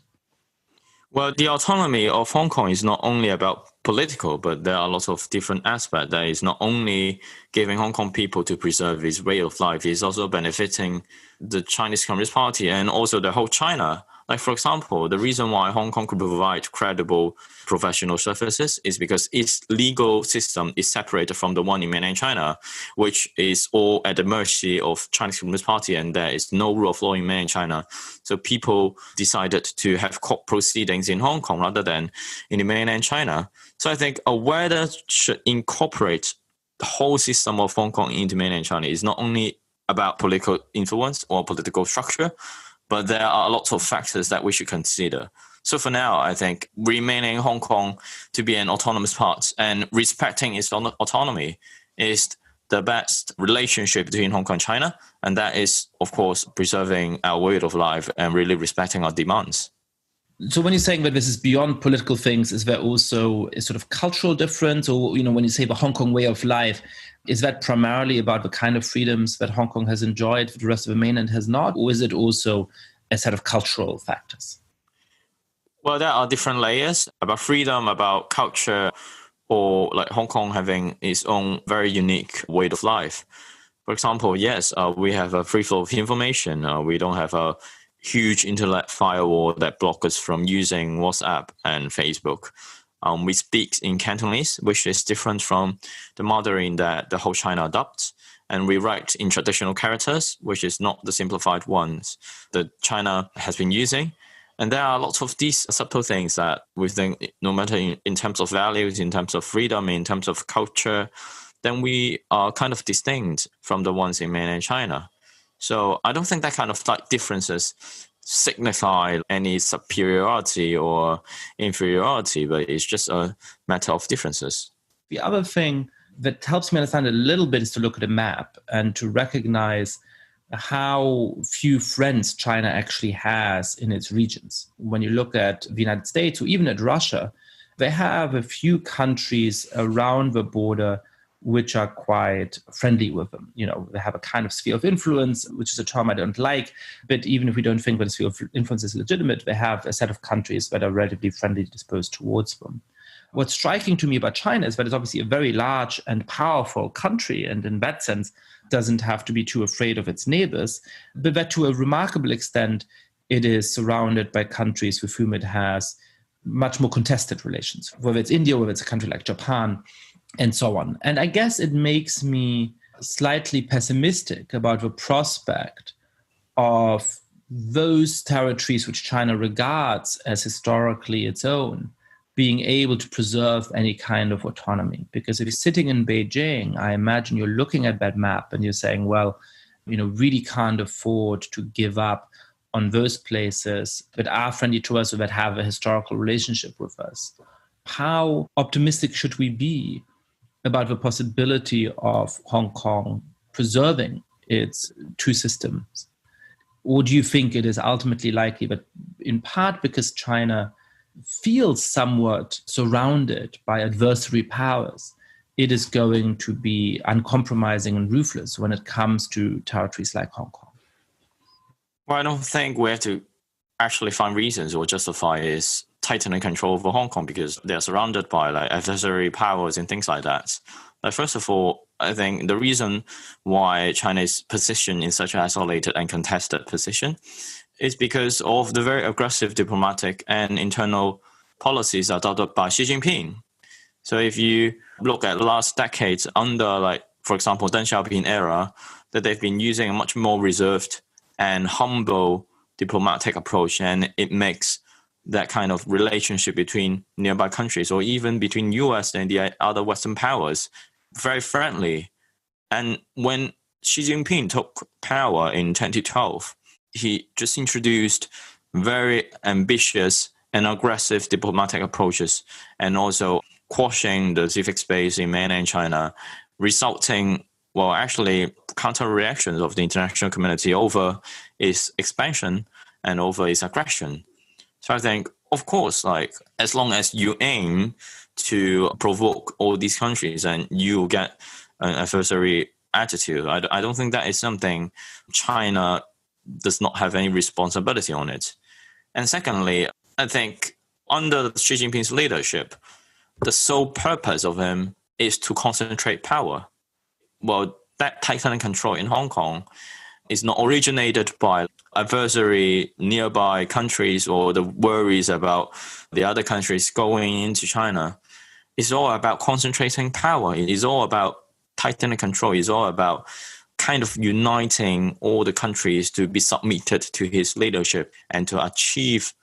Well, the autonomy of Hong Kong is not only about political, but there are lots of different aspects. That is not only giving Hong Kong people to preserve his way of life, it's also benefiting the Chinese Communist Party and also the whole China. Like, for example, the reason why Hong Kong could provide credible professional services is because its legal system is separated from the one in mainland China, which is all at the mercy of Chinese Communist Party, and there is no rule of law in mainland China. So people decided to have court proceedings in Hong Kong rather than in the mainland China. So I think whether should incorporate the whole system of Hong Kong into mainland China is not only about political influence or political structure, but there are lots of factors that we should consider. So for now, I think remaining Hong Kong to be an autonomous part and respecting its autonomy is the best relationship between Hong Kong and China. And that is, of course, preserving our way of life and really respecting our demands. So when you're saying that this is beyond political things, is there also a sort of cultural difference? Or, when you say the Hong Kong way of life, is that primarily about the kind of freedoms that Hong Kong has enjoyed, the rest of the mainland has not? Or is it also a set of cultural factors? Well, there are different layers about freedom, about culture. or like Hong Kong having its own very unique way of life. For example, yes, we have a free flow of information. We don't have a huge internet firewall that blocks us from using WhatsApp and Facebook. We speak in Cantonese, which is different from the Mandarin that the whole China adopts. And we write in traditional characters, which is not the simplified ones that China has been using. And there are lots of these subtle things that we think, no matter in terms of values, in terms of freedom, in terms of culture, then we are kind of distinct from the ones in mainland China. So I don't think that kind of like differences signify any superiority or inferiority, but it's just a matter of differences. The other thing that helps me understand a little bit is to look at a map and to recognize how few friends China actually has in its regions. When you look at the United States or even at Russia, they have a few countries around the border which are quite friendly with them. You know, they have a kind of sphere of influence, which is a term I don't like. But even if we don't think that a sphere of influence is legitimate, they have a set of countries that are relatively friendly disposed towards them. What's striking to me about China is that it's obviously a very large and powerful country, and in that sense, doesn't have to be too afraid of its neighbors, but that to a remarkable extent, it is surrounded by countries with whom it has much more contested relations, whether it's India, whether it's a country like Japan, and so on. And I guess it makes me slightly pessimistic about the prospect of those territories which China regards as historically its own being able to preserve any kind of autonomy. Because if you're sitting in Beijing, I imagine you're looking at that map and you're saying, well, you know, really can't afford to give up on those places that are friendly to us or that have a historical relationship with us. How optimistic should we be about the possibility of Hong Kong preserving its two systems? Or do you think it is ultimately likely that, in part because China feels somewhat surrounded by adversary powers, it is going to be uncompromising and ruthless when it comes to territories like Hong Kong? Well, I don't think we have to actually find reasons or justify its tightening control over Hong Kong because they're surrounded by like adversary powers and things like that. Like, first of all, I think the reason why China is positioned in such an isolated and contested position is because of the very aggressive diplomatic and internal policies adopted by Xi Jinping. So if you look at the last decades under, like, for example, Deng Xiaoping era, that they've been using a much more reserved and humble diplomatic approach, and it makes that kind of relationship between nearby countries or even between US and the other Western powers very friendly. And when Xi Jinping took power in 2012, he just introduced very ambitious and aggressive diplomatic approaches and also quashing the civic space in mainland China, resulting, well, actually counter reactions of the international community over its expansion and over its aggression. So I think, of course, like, as long as you aim to provoke all these countries and you get an adversary attitude, I don't think that is something China does not have any responsibility on it. And secondly, I think under Xi Jinping's leadership, the sole purpose of him is to concentrate power. Well, that tightening control in Hong Kong is not originated by adversary nearby countries or the worries about the other countries going into China. It's all about concentrating power. It is all about tightening control. It's all about kind of uniting all the countries to be submitted to his leadership and to achieve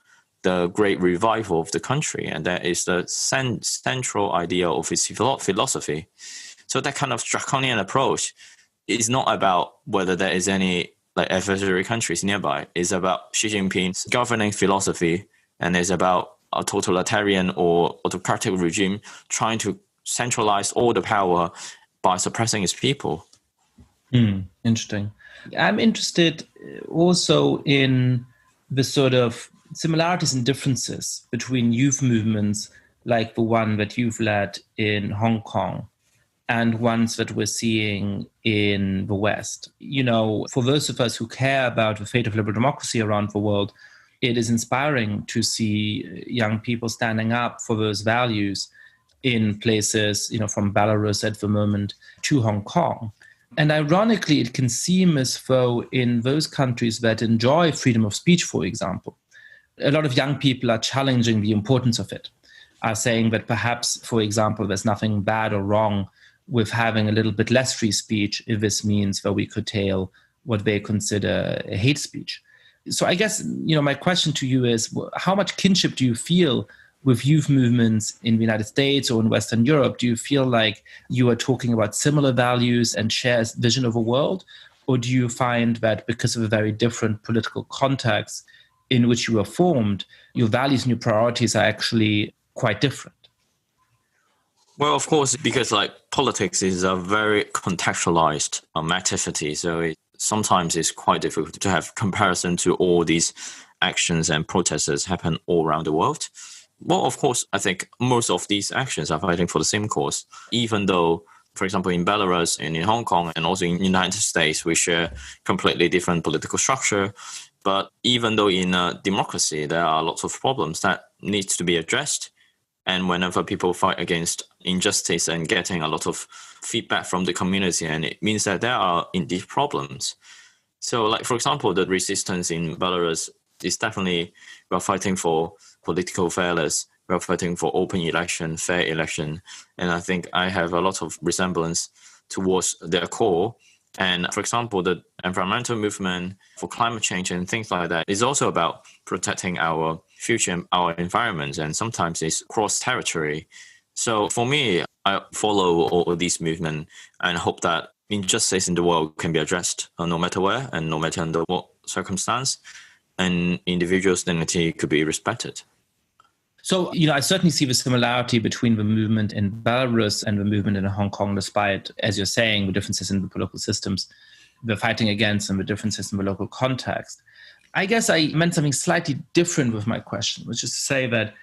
the great revival of the country. And that is the central idea of his philosophy. So that kind of draconian approach is not about whether there is any like adversary countries nearby. It's about Xi Jinping's governing philosophy, and it's about a totalitarian or autocratic regime trying to centralize all the power by suppressing its people. Interesting. I'm interested also in the sort of similarities and differences between youth movements like the one that you've led in Hong Kong and ones that we're seeing in the West. You know, for those of us who care about the fate of liberal democracy around the world, it is inspiring to see young people standing up for those values in places, from Belarus at the moment to Hong Kong. And ironically, it can seem as though in those countries that enjoy freedom of speech, for example, a lot of young people are challenging the importance of it, are saying that perhaps, for example, there's nothing bad or wrong with having a little bit less free speech if this means that we curtail what they consider hate speech. So I guess, my question to you is, how much kinship do you feel with youth movements in the United States or in Western Europe? Do you feel like you are talking about similar values and share a vision of a world? Or do you find that because of a very different political context in which you were formed, your values and your priorities are actually quite different? Well, of course, because politics is a very contextualized activity. So sometimes it's quite difficult to have comparison to all these actions and protests happen all around the world. Well, of course, I think most of these actions are fighting for the same cause, even though, for example, in Belarus and in Hong Kong and also in the United States, we share completely different political structure. But even though in a democracy, there are lots of problems that needs to be addressed. And whenever people fight against injustice and getting a lot of feedback from the community, and it means that there are indeed problems. So, for example, the resistance in Belarus is definitely, we're fighting for political fairness, we're fighting for open election, fair election. And I think I have a lot of resemblance towards their core. And for example, the environmental movement for climate change and things like that is also about protecting our future, our environment, and sometimes it's cross-territory. So for me, I follow all these movements and hope that injustice in the world can be addressed no matter where and no matter under what circumstance, and individuals' dignity could be respected. So, I certainly see the similarity between the movement in Belarus and the movement in Hong Kong, despite, as you're saying, the differences in the political systems they're fighting against and the differences in the local context. I guess I meant something slightly different with my question, which is to say that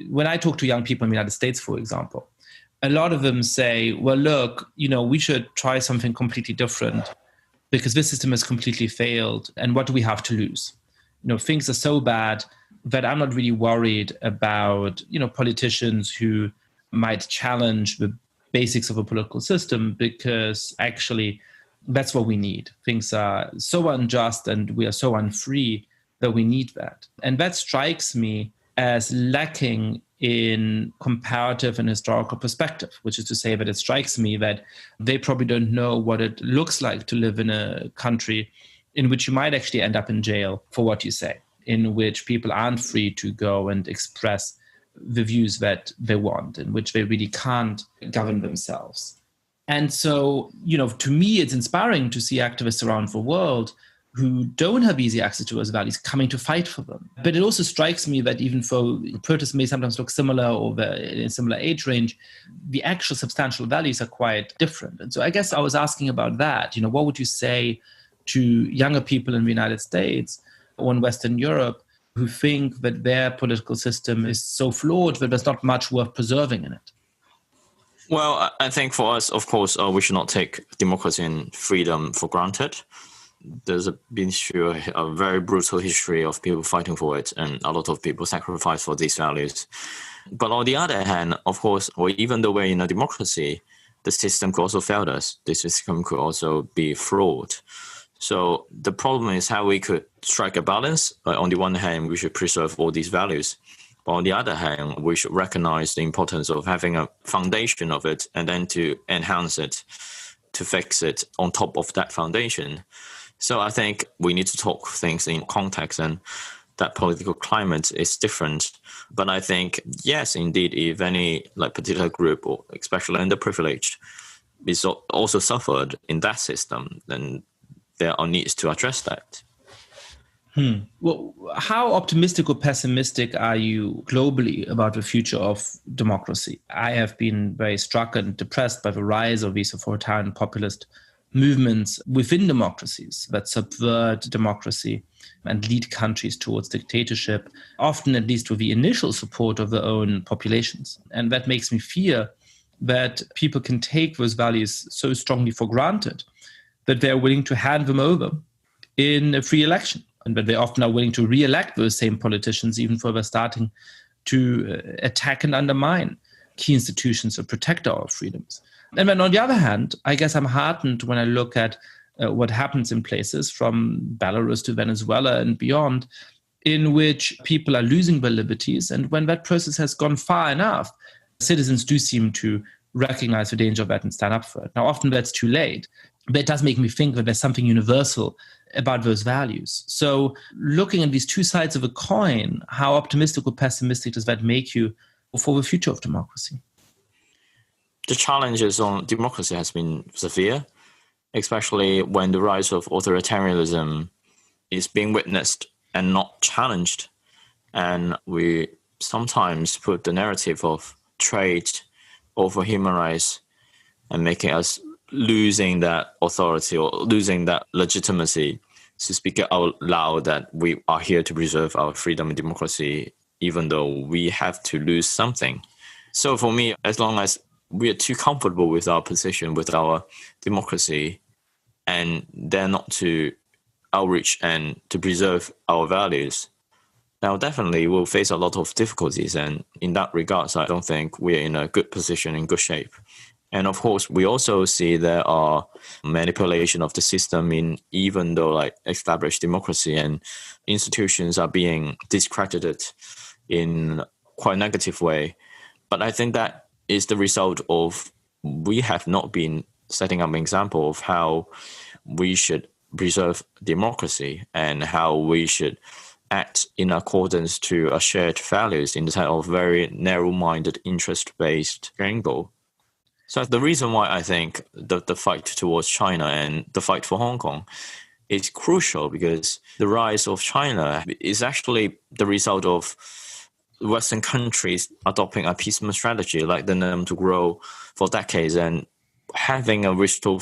when I talk to young people in the United States, for example, a lot of them say, well, look, we should try something completely different because this system has completely failed. And what do we have to lose? Things are so bad that I'm not really worried about, politicians who might challenge the basics of a political system, because actually that's what we need. Things are so unjust and we are so unfree that we need that. And that strikes me as lacking in comparative and historical perspective, which is to say that it strikes me that they probably don't know what it looks like to live in a country in which you might actually end up in jail for what you say, in which people aren't free to go and express the views that they want, in which they really can't govern themselves. And so, to me, it's inspiring to see activists around the world who don't have easy access to those values coming to fight for them. But it also strikes me that even though protests may sometimes look similar or in a similar age range, the actual substantial values are quite different. And so I guess I was asking about that. What would you say to younger people in the United States or in Western Europe who think that their political system is so flawed that there's not much worth preserving in it? Well, I think for us, of course, we should not take democracy and freedom for granted. There's been a very brutal history of people fighting for it, and a lot of people sacrifice for these values. But on the other hand, of course, even though we're in a democracy, the system could also fail us. The system could also be flawed. So the problem is how we could strike a balance. On the one hand, we should preserve all these values. But on the other hand, we should recognize the importance of having a foundation of it and then to enhance it, to fix it on top of that foundation. So I think we need to talk things in context, and that political climate is different. But I think, yes, indeed, if any particular group, or especially underprivileged, is also suffered in that system, then there are needs to address that. Well, how optimistic or pessimistic are you globally about the future of democracy? I have been very struck and depressed by the rise of these authoritarian populist movements within democracies that subvert democracy and lead countries towards dictatorship, often at least with the initial support of their own populations. And that makes me fear that people can take those values so strongly for granted that they're willing to hand them over in a free election, and that they often are willing to re-elect those same politicians even though they're starting to attack and undermine key institutions that protect our freedoms. And then on the other hand, I guess I'm heartened when I look at what happens in places from Belarus to Venezuela and beyond, in which people are losing their liberties. And when that process has gone far enough, citizens do seem to recognize the danger of that and stand up for it. Now, often that's too late, but it does make me think that there's something universal about those values. So looking at these two sides of a coin, how optimistic or pessimistic does that make you for the future of democracy? The challenges on democracy has been severe, especially when the rise of authoritarianism is being witnessed and not challenged. And we sometimes put the narrative of trade over human rights and making us losing that authority or losing that legitimacy to speak out loud that we are here to preserve our freedom and democracy, even though we have to lose something. So for me, as long as we are too comfortable with our position, with our democracy, and dare not to outreach and to preserve our values, now definitely we'll face a lot of difficulties. And in that regards, I don't think we're in a good position, in good shape. And of course, we also see there are manipulation of the system in even though like established democracy and institutions are being discredited in quite a negative way. But I think that is the result of we have not been setting up an example of how we should preserve democracy and how we should act in accordance to a shared values in the type of very narrow-minded, interest-based angle. So the reason why I think the fight towards China and the fight for Hong Kong is crucial, because the rise of China is actually the result of Western countries adopting a appeasement strategy, like them to grow for decades and having a wishful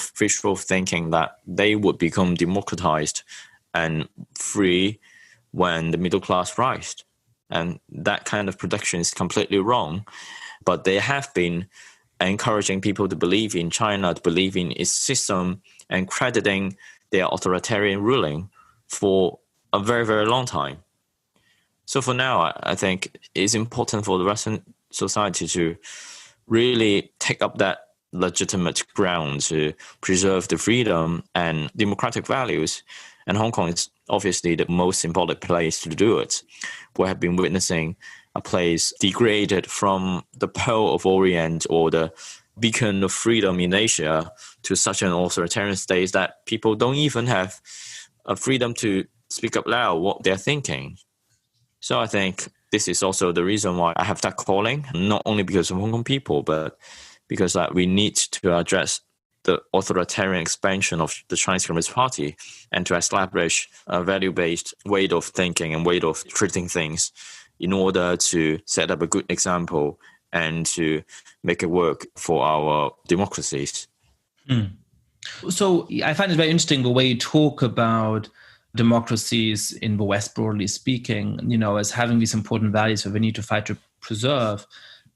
thinking that they would become democratized and free when the middle class rise. And that kind of prediction is completely wrong. But they have been encouraging people to believe in China, to believe in its system, and crediting their authoritarian ruling for a very, very long time. So for now, I think it's important for the Western society to really take up that legitimate ground to preserve the freedom and democratic values. And Hong Kong is obviously the most symbolic place to do it. We have been witnessing a place degraded from the Pearl of Orient or the beacon of freedom in Asia to such an authoritarian state that people don't even have a freedom to speak up loud what they're thinking. So I think this is also the reason why I have that calling, not only because of Hong Kong people, but because we need to address the authoritarian expansion of the Chinese Communist Party and to establish a value-based way of thinking and way of treating things in order to set up a good example and to make it work for our democracies. So I find it very interesting the way you talk about democracies in the West, broadly speaking, as having these important values that we need to fight to preserve,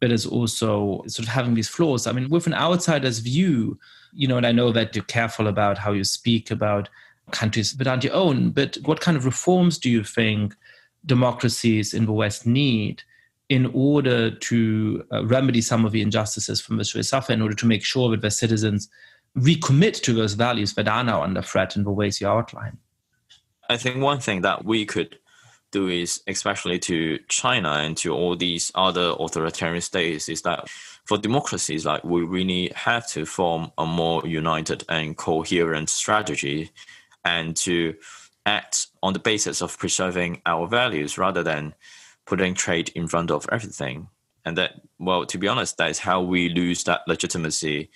but as also sort of having these flaws. I mean, with an outsider's view, and I know that you're careful about how you speak about countries that aren't your own, but what kind of reforms do you think democracies in the West need in order to remedy some of the injustices from which they suffer, in order to make sure that their citizens recommit to those values that are now under threat in the ways you outline? I think one thing that we could do is, especially to China and to all these other authoritarian states, is that for democracies, we really have to form a more united and coherent strategy and to act on the basis of preserving our values rather than putting trade in front of everything. And that, to be honest, that is how we lose that legitimacy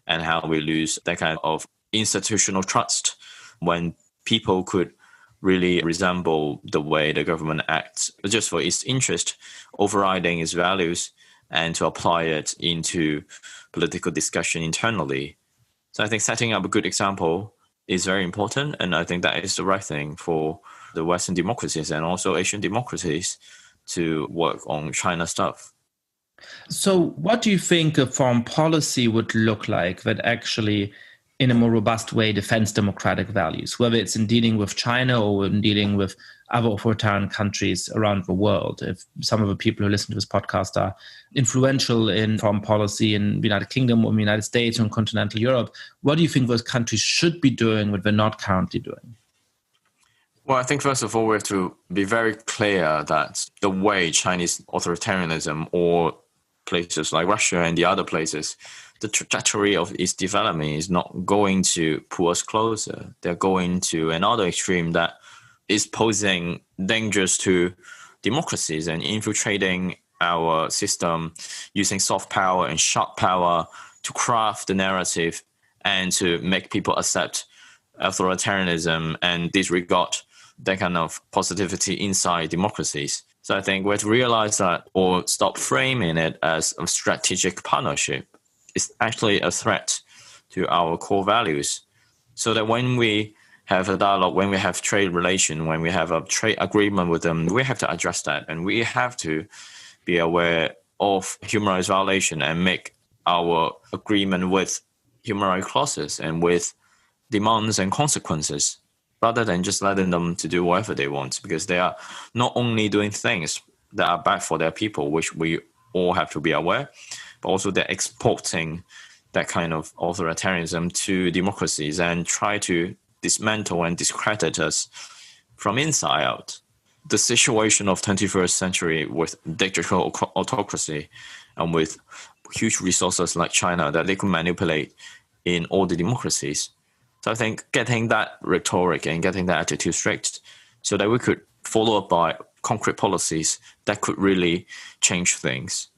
and how we lose that kind of institutional trust when people could really resemble the way the government acts just for its interest, overriding its values and to apply it into political discussion internally. So I think setting up a good example is very important, and I think that is the right thing for the Western democracies and also Asian democracies to work on China stuff. So what do you think a foreign policy would look like that actually in a more robust way defends democratic values, whether it's in dealing with China or in dealing with other authoritarian countries around the world. If some of the people who listen to this podcast are influential in foreign policy in the United Kingdom or in the United States or in continental Europe, what do you think those countries should be doing that they're not currently doing? Well, I think first of all, we have to be very clear that the way Chinese authoritarianism or places like Russia and the other places, the trajectory of its development is not going to pull us closer. They're going to another extreme that is posing dangers to democracies and infiltrating our system using soft power and sharp power to craft the narrative and to make people accept authoritarianism and disregard that kind of positivity inside democracies. So I think we have to realize that, or stop framing it as a strategic partnership. It's actually a threat to our core values. So that when we have a dialogue, when we have trade relation, when we have a trade agreement with them, we have to address that. And we have to be aware of human rights violation and make our agreement with human rights clauses and with demands and consequences, rather than just letting them to do whatever they want, because they are not only doing things that are bad for their people, which we all have to be aware, but also they're exporting that kind of authoritarianism to democracies and try to dismantle and discredit us from inside out. The situation of 21st century with dictatorial autocracy and with huge resources like China that they could manipulate in all the democracies. So I think getting that rhetoric and getting that attitude straight so that we could follow up by concrete policies that could really change things.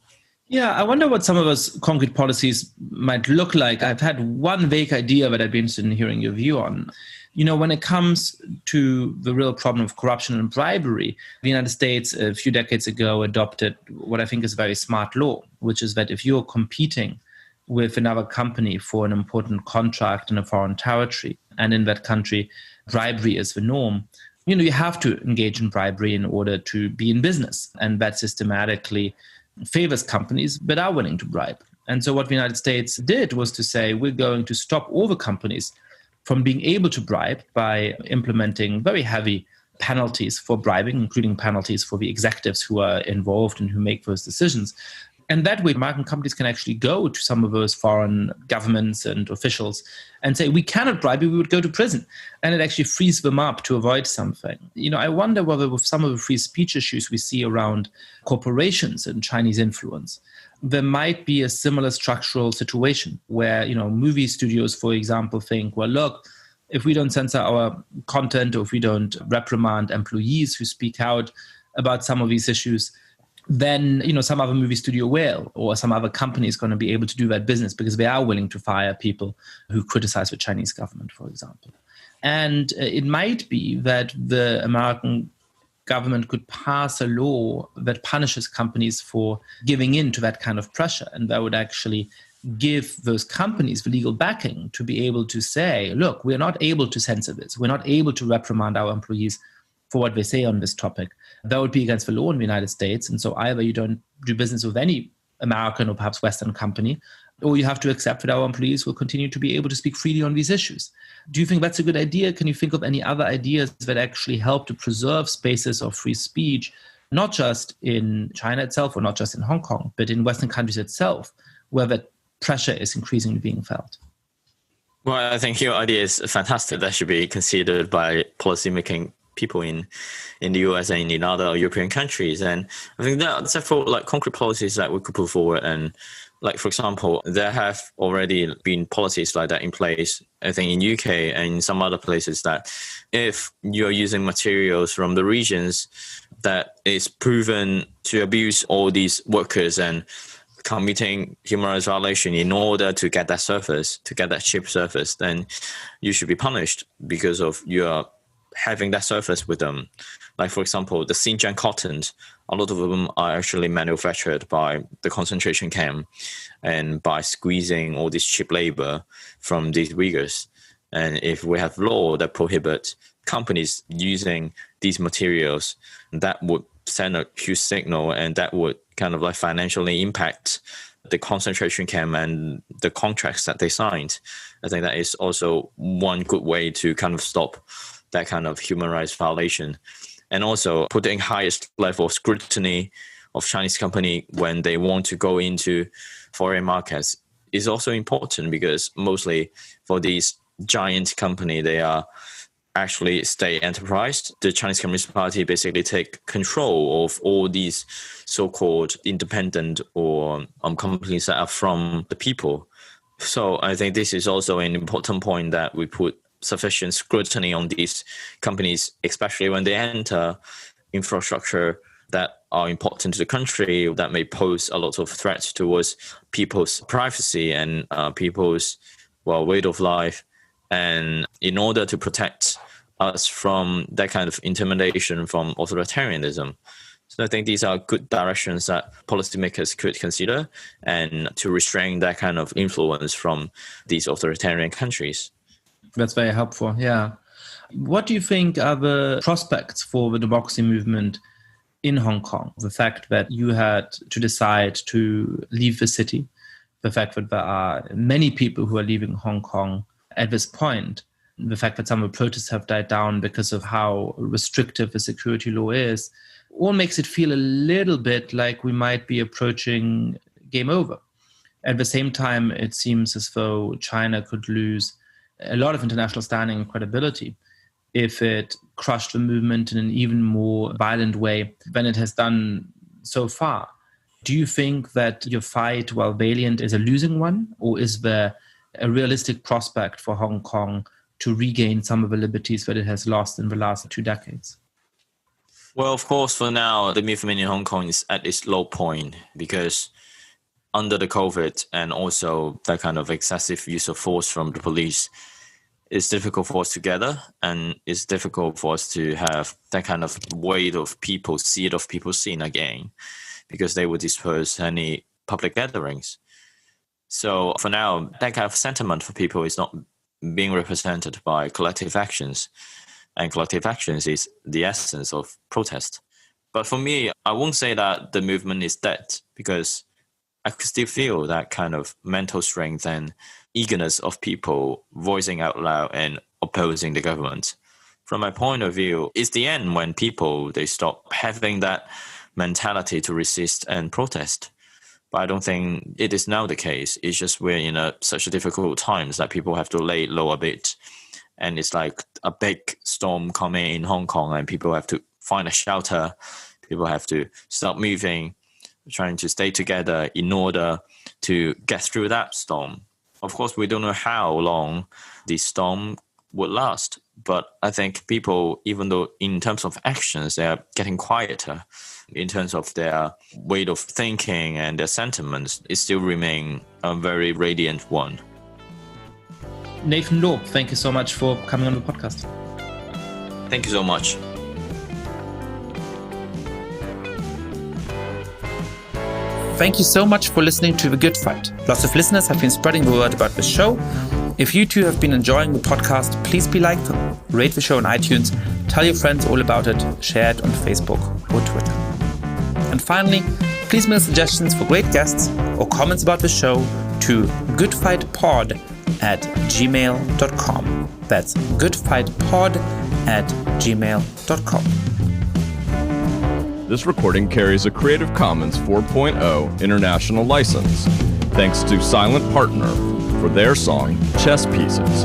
Yeah, I wonder what some of those concrete policies might look like. I've had one vague idea that I'd be interested in hearing your view on. You know, when it comes to the real problem of corruption and bribery, the United States a few decades ago adopted what I think is a very smart law, which is that if you're competing with another company for an important contract in a foreign territory, and in that country, bribery is the norm, you know, you have to engage in bribery in order to be in business. And that systematically favors companies that are willing to bribe. And so what the United States did was to say, we're going to stop all the companies from being able to bribe by implementing very heavy penalties for bribing, including penalties for the executives who are involved and who make those decisions. And that way, American companies can actually go to some of those foreign governments and officials and say, we cannot bribe you, we would go to prison. And it actually frees them up to avoid something. You know, I wonder whether with some of the free speech issues we see around corporations and Chinese influence, there might be a similar structural situation where, you know, movie studios, for example, think, well, look, if we don't censor our content or if we don't reprimand employees who speak out about some of these issues, then, you know, some other movie studio will, or some other company is going to be able to do that business because they are willing to fire people who criticize the Chinese government, for example. And it might be that the American government could pass a law that punishes companies for giving in to that kind of pressure. And that would actually give those companies the legal backing to be able to say, look, we're not able to censor this. We're not able to reprimand our employees for what they say on this topic. That would be against the law in the United States. And so either you don't do business with any American or perhaps Western company, or you have to accept that our employees will continue to be able to speak freely on these issues. Do you think that's a good idea? Can you think of any other ideas that actually help to preserve spaces of free speech, not just in China itself or not just in Hong Kong, but in Western countries itself, where that pressure is increasingly being felt? Well, I think your idea is fantastic. That should be considered by policymaking people in the US and in other European countries. And I think that's for like concrete policies that we could put forward. And like, for example, there have already been policies like that in place, I think in UK and in some other places, that if you're using materials from the regions that is proven to abuse all these workers and committing human rights violation in order to get that surface, to get that cheap surface, then you should be punished because of your having that surface with them. Like, for example, the Xinjiang cottons, a lot of them are actually manufactured by the concentration camp and by squeezing all this cheap labor from these Uyghurs. And if we have law that prohibits companies using these materials, that would send a huge signal, and that would kind of like financially impact the concentration camp and the contracts that they signed. I think that is also one good way to kind of stop that kind of human rights violation. And also putting highest level of scrutiny of Chinese company when they want to go into foreign markets is also important, because mostly for these giant company, they are actually state enterprise. The Chinese Communist Party basically take control of all these so-called independent or companies that are from the people. So I think this is also an important point, that we put sufficient scrutiny on these companies, especially when they enter infrastructure that are important to the country, that may pose a lot of threats towards people's privacy and people's way of life. And in order to protect us from that kind of intimidation from authoritarianism. So I think these are good directions that policymakers could consider, and to restrain that kind of influence from these authoritarian countries. That's very helpful, yeah. What do you think are the prospects for the democracy movement in Hong Kong? The fact that you had to decide to leave the city, the fact that there are many people who are leaving Hong Kong at this point, the fact that some of the protests have died down because of how restrictive the security law is, all makes it feel a little bit like we might be approaching game over. At the same time, it seems as though China could lose a lot of international standing and credibility if it crushed the movement in an even more violent way than it has done so far. Do you think that your fight, while valiant, is a losing one, or is there a realistic prospect for Hong Kong to regain some of the liberties that it has lost in the last 2 decades? Well, of course, for now, the movement in Hong Kong is at its low point, because under the COVID and also that kind of excessive use of force from the police, it's difficult for us to gather, and it's difficult for us to have that kind of weight of people, seed of people seen again, because they would disperse any public gatherings. So for now, that kind of sentiment for people is not being represented by collective actions. And collective actions is the essence of protest. But for me, I won't say that the movement is dead, because I could still feel that kind of mental strength and eagerness of people voicing out loud and opposing the government. From my point of view, it's the end when people, they stop having that mentality to resist and protest. But I don't think it is now the case. It's just we're in such a difficult times that people have to lay low a bit. And it's like a big storm coming in Hong Kong, and people have to find a shelter. People have to start moving, trying to stay together in order to get through that storm. Of course, we don't know how long this storm would last. But I think people, even though in terms of actions, they are getting quieter, in terms of their way of thinking and their sentiments, it still remain a very radiant one. Nathan Law, thank you so much for coming on the podcast. Thank you so much. Thank you so much for listening to The Good Fight. Lots of listeners have been spreading the word about the show. If you too have been enjoying the podcast, please be like, rate the show on iTunes, tell your friends all about it, share it on Facebook or Twitter. And finally, please mail suggestions for great guests or comments about the show to goodfightpod@gmail.com. That's goodfightpod@gmail.com. This recording carries a Creative Commons 4.0 international license. Thanks to Silent Partner for their song, Chess Pieces.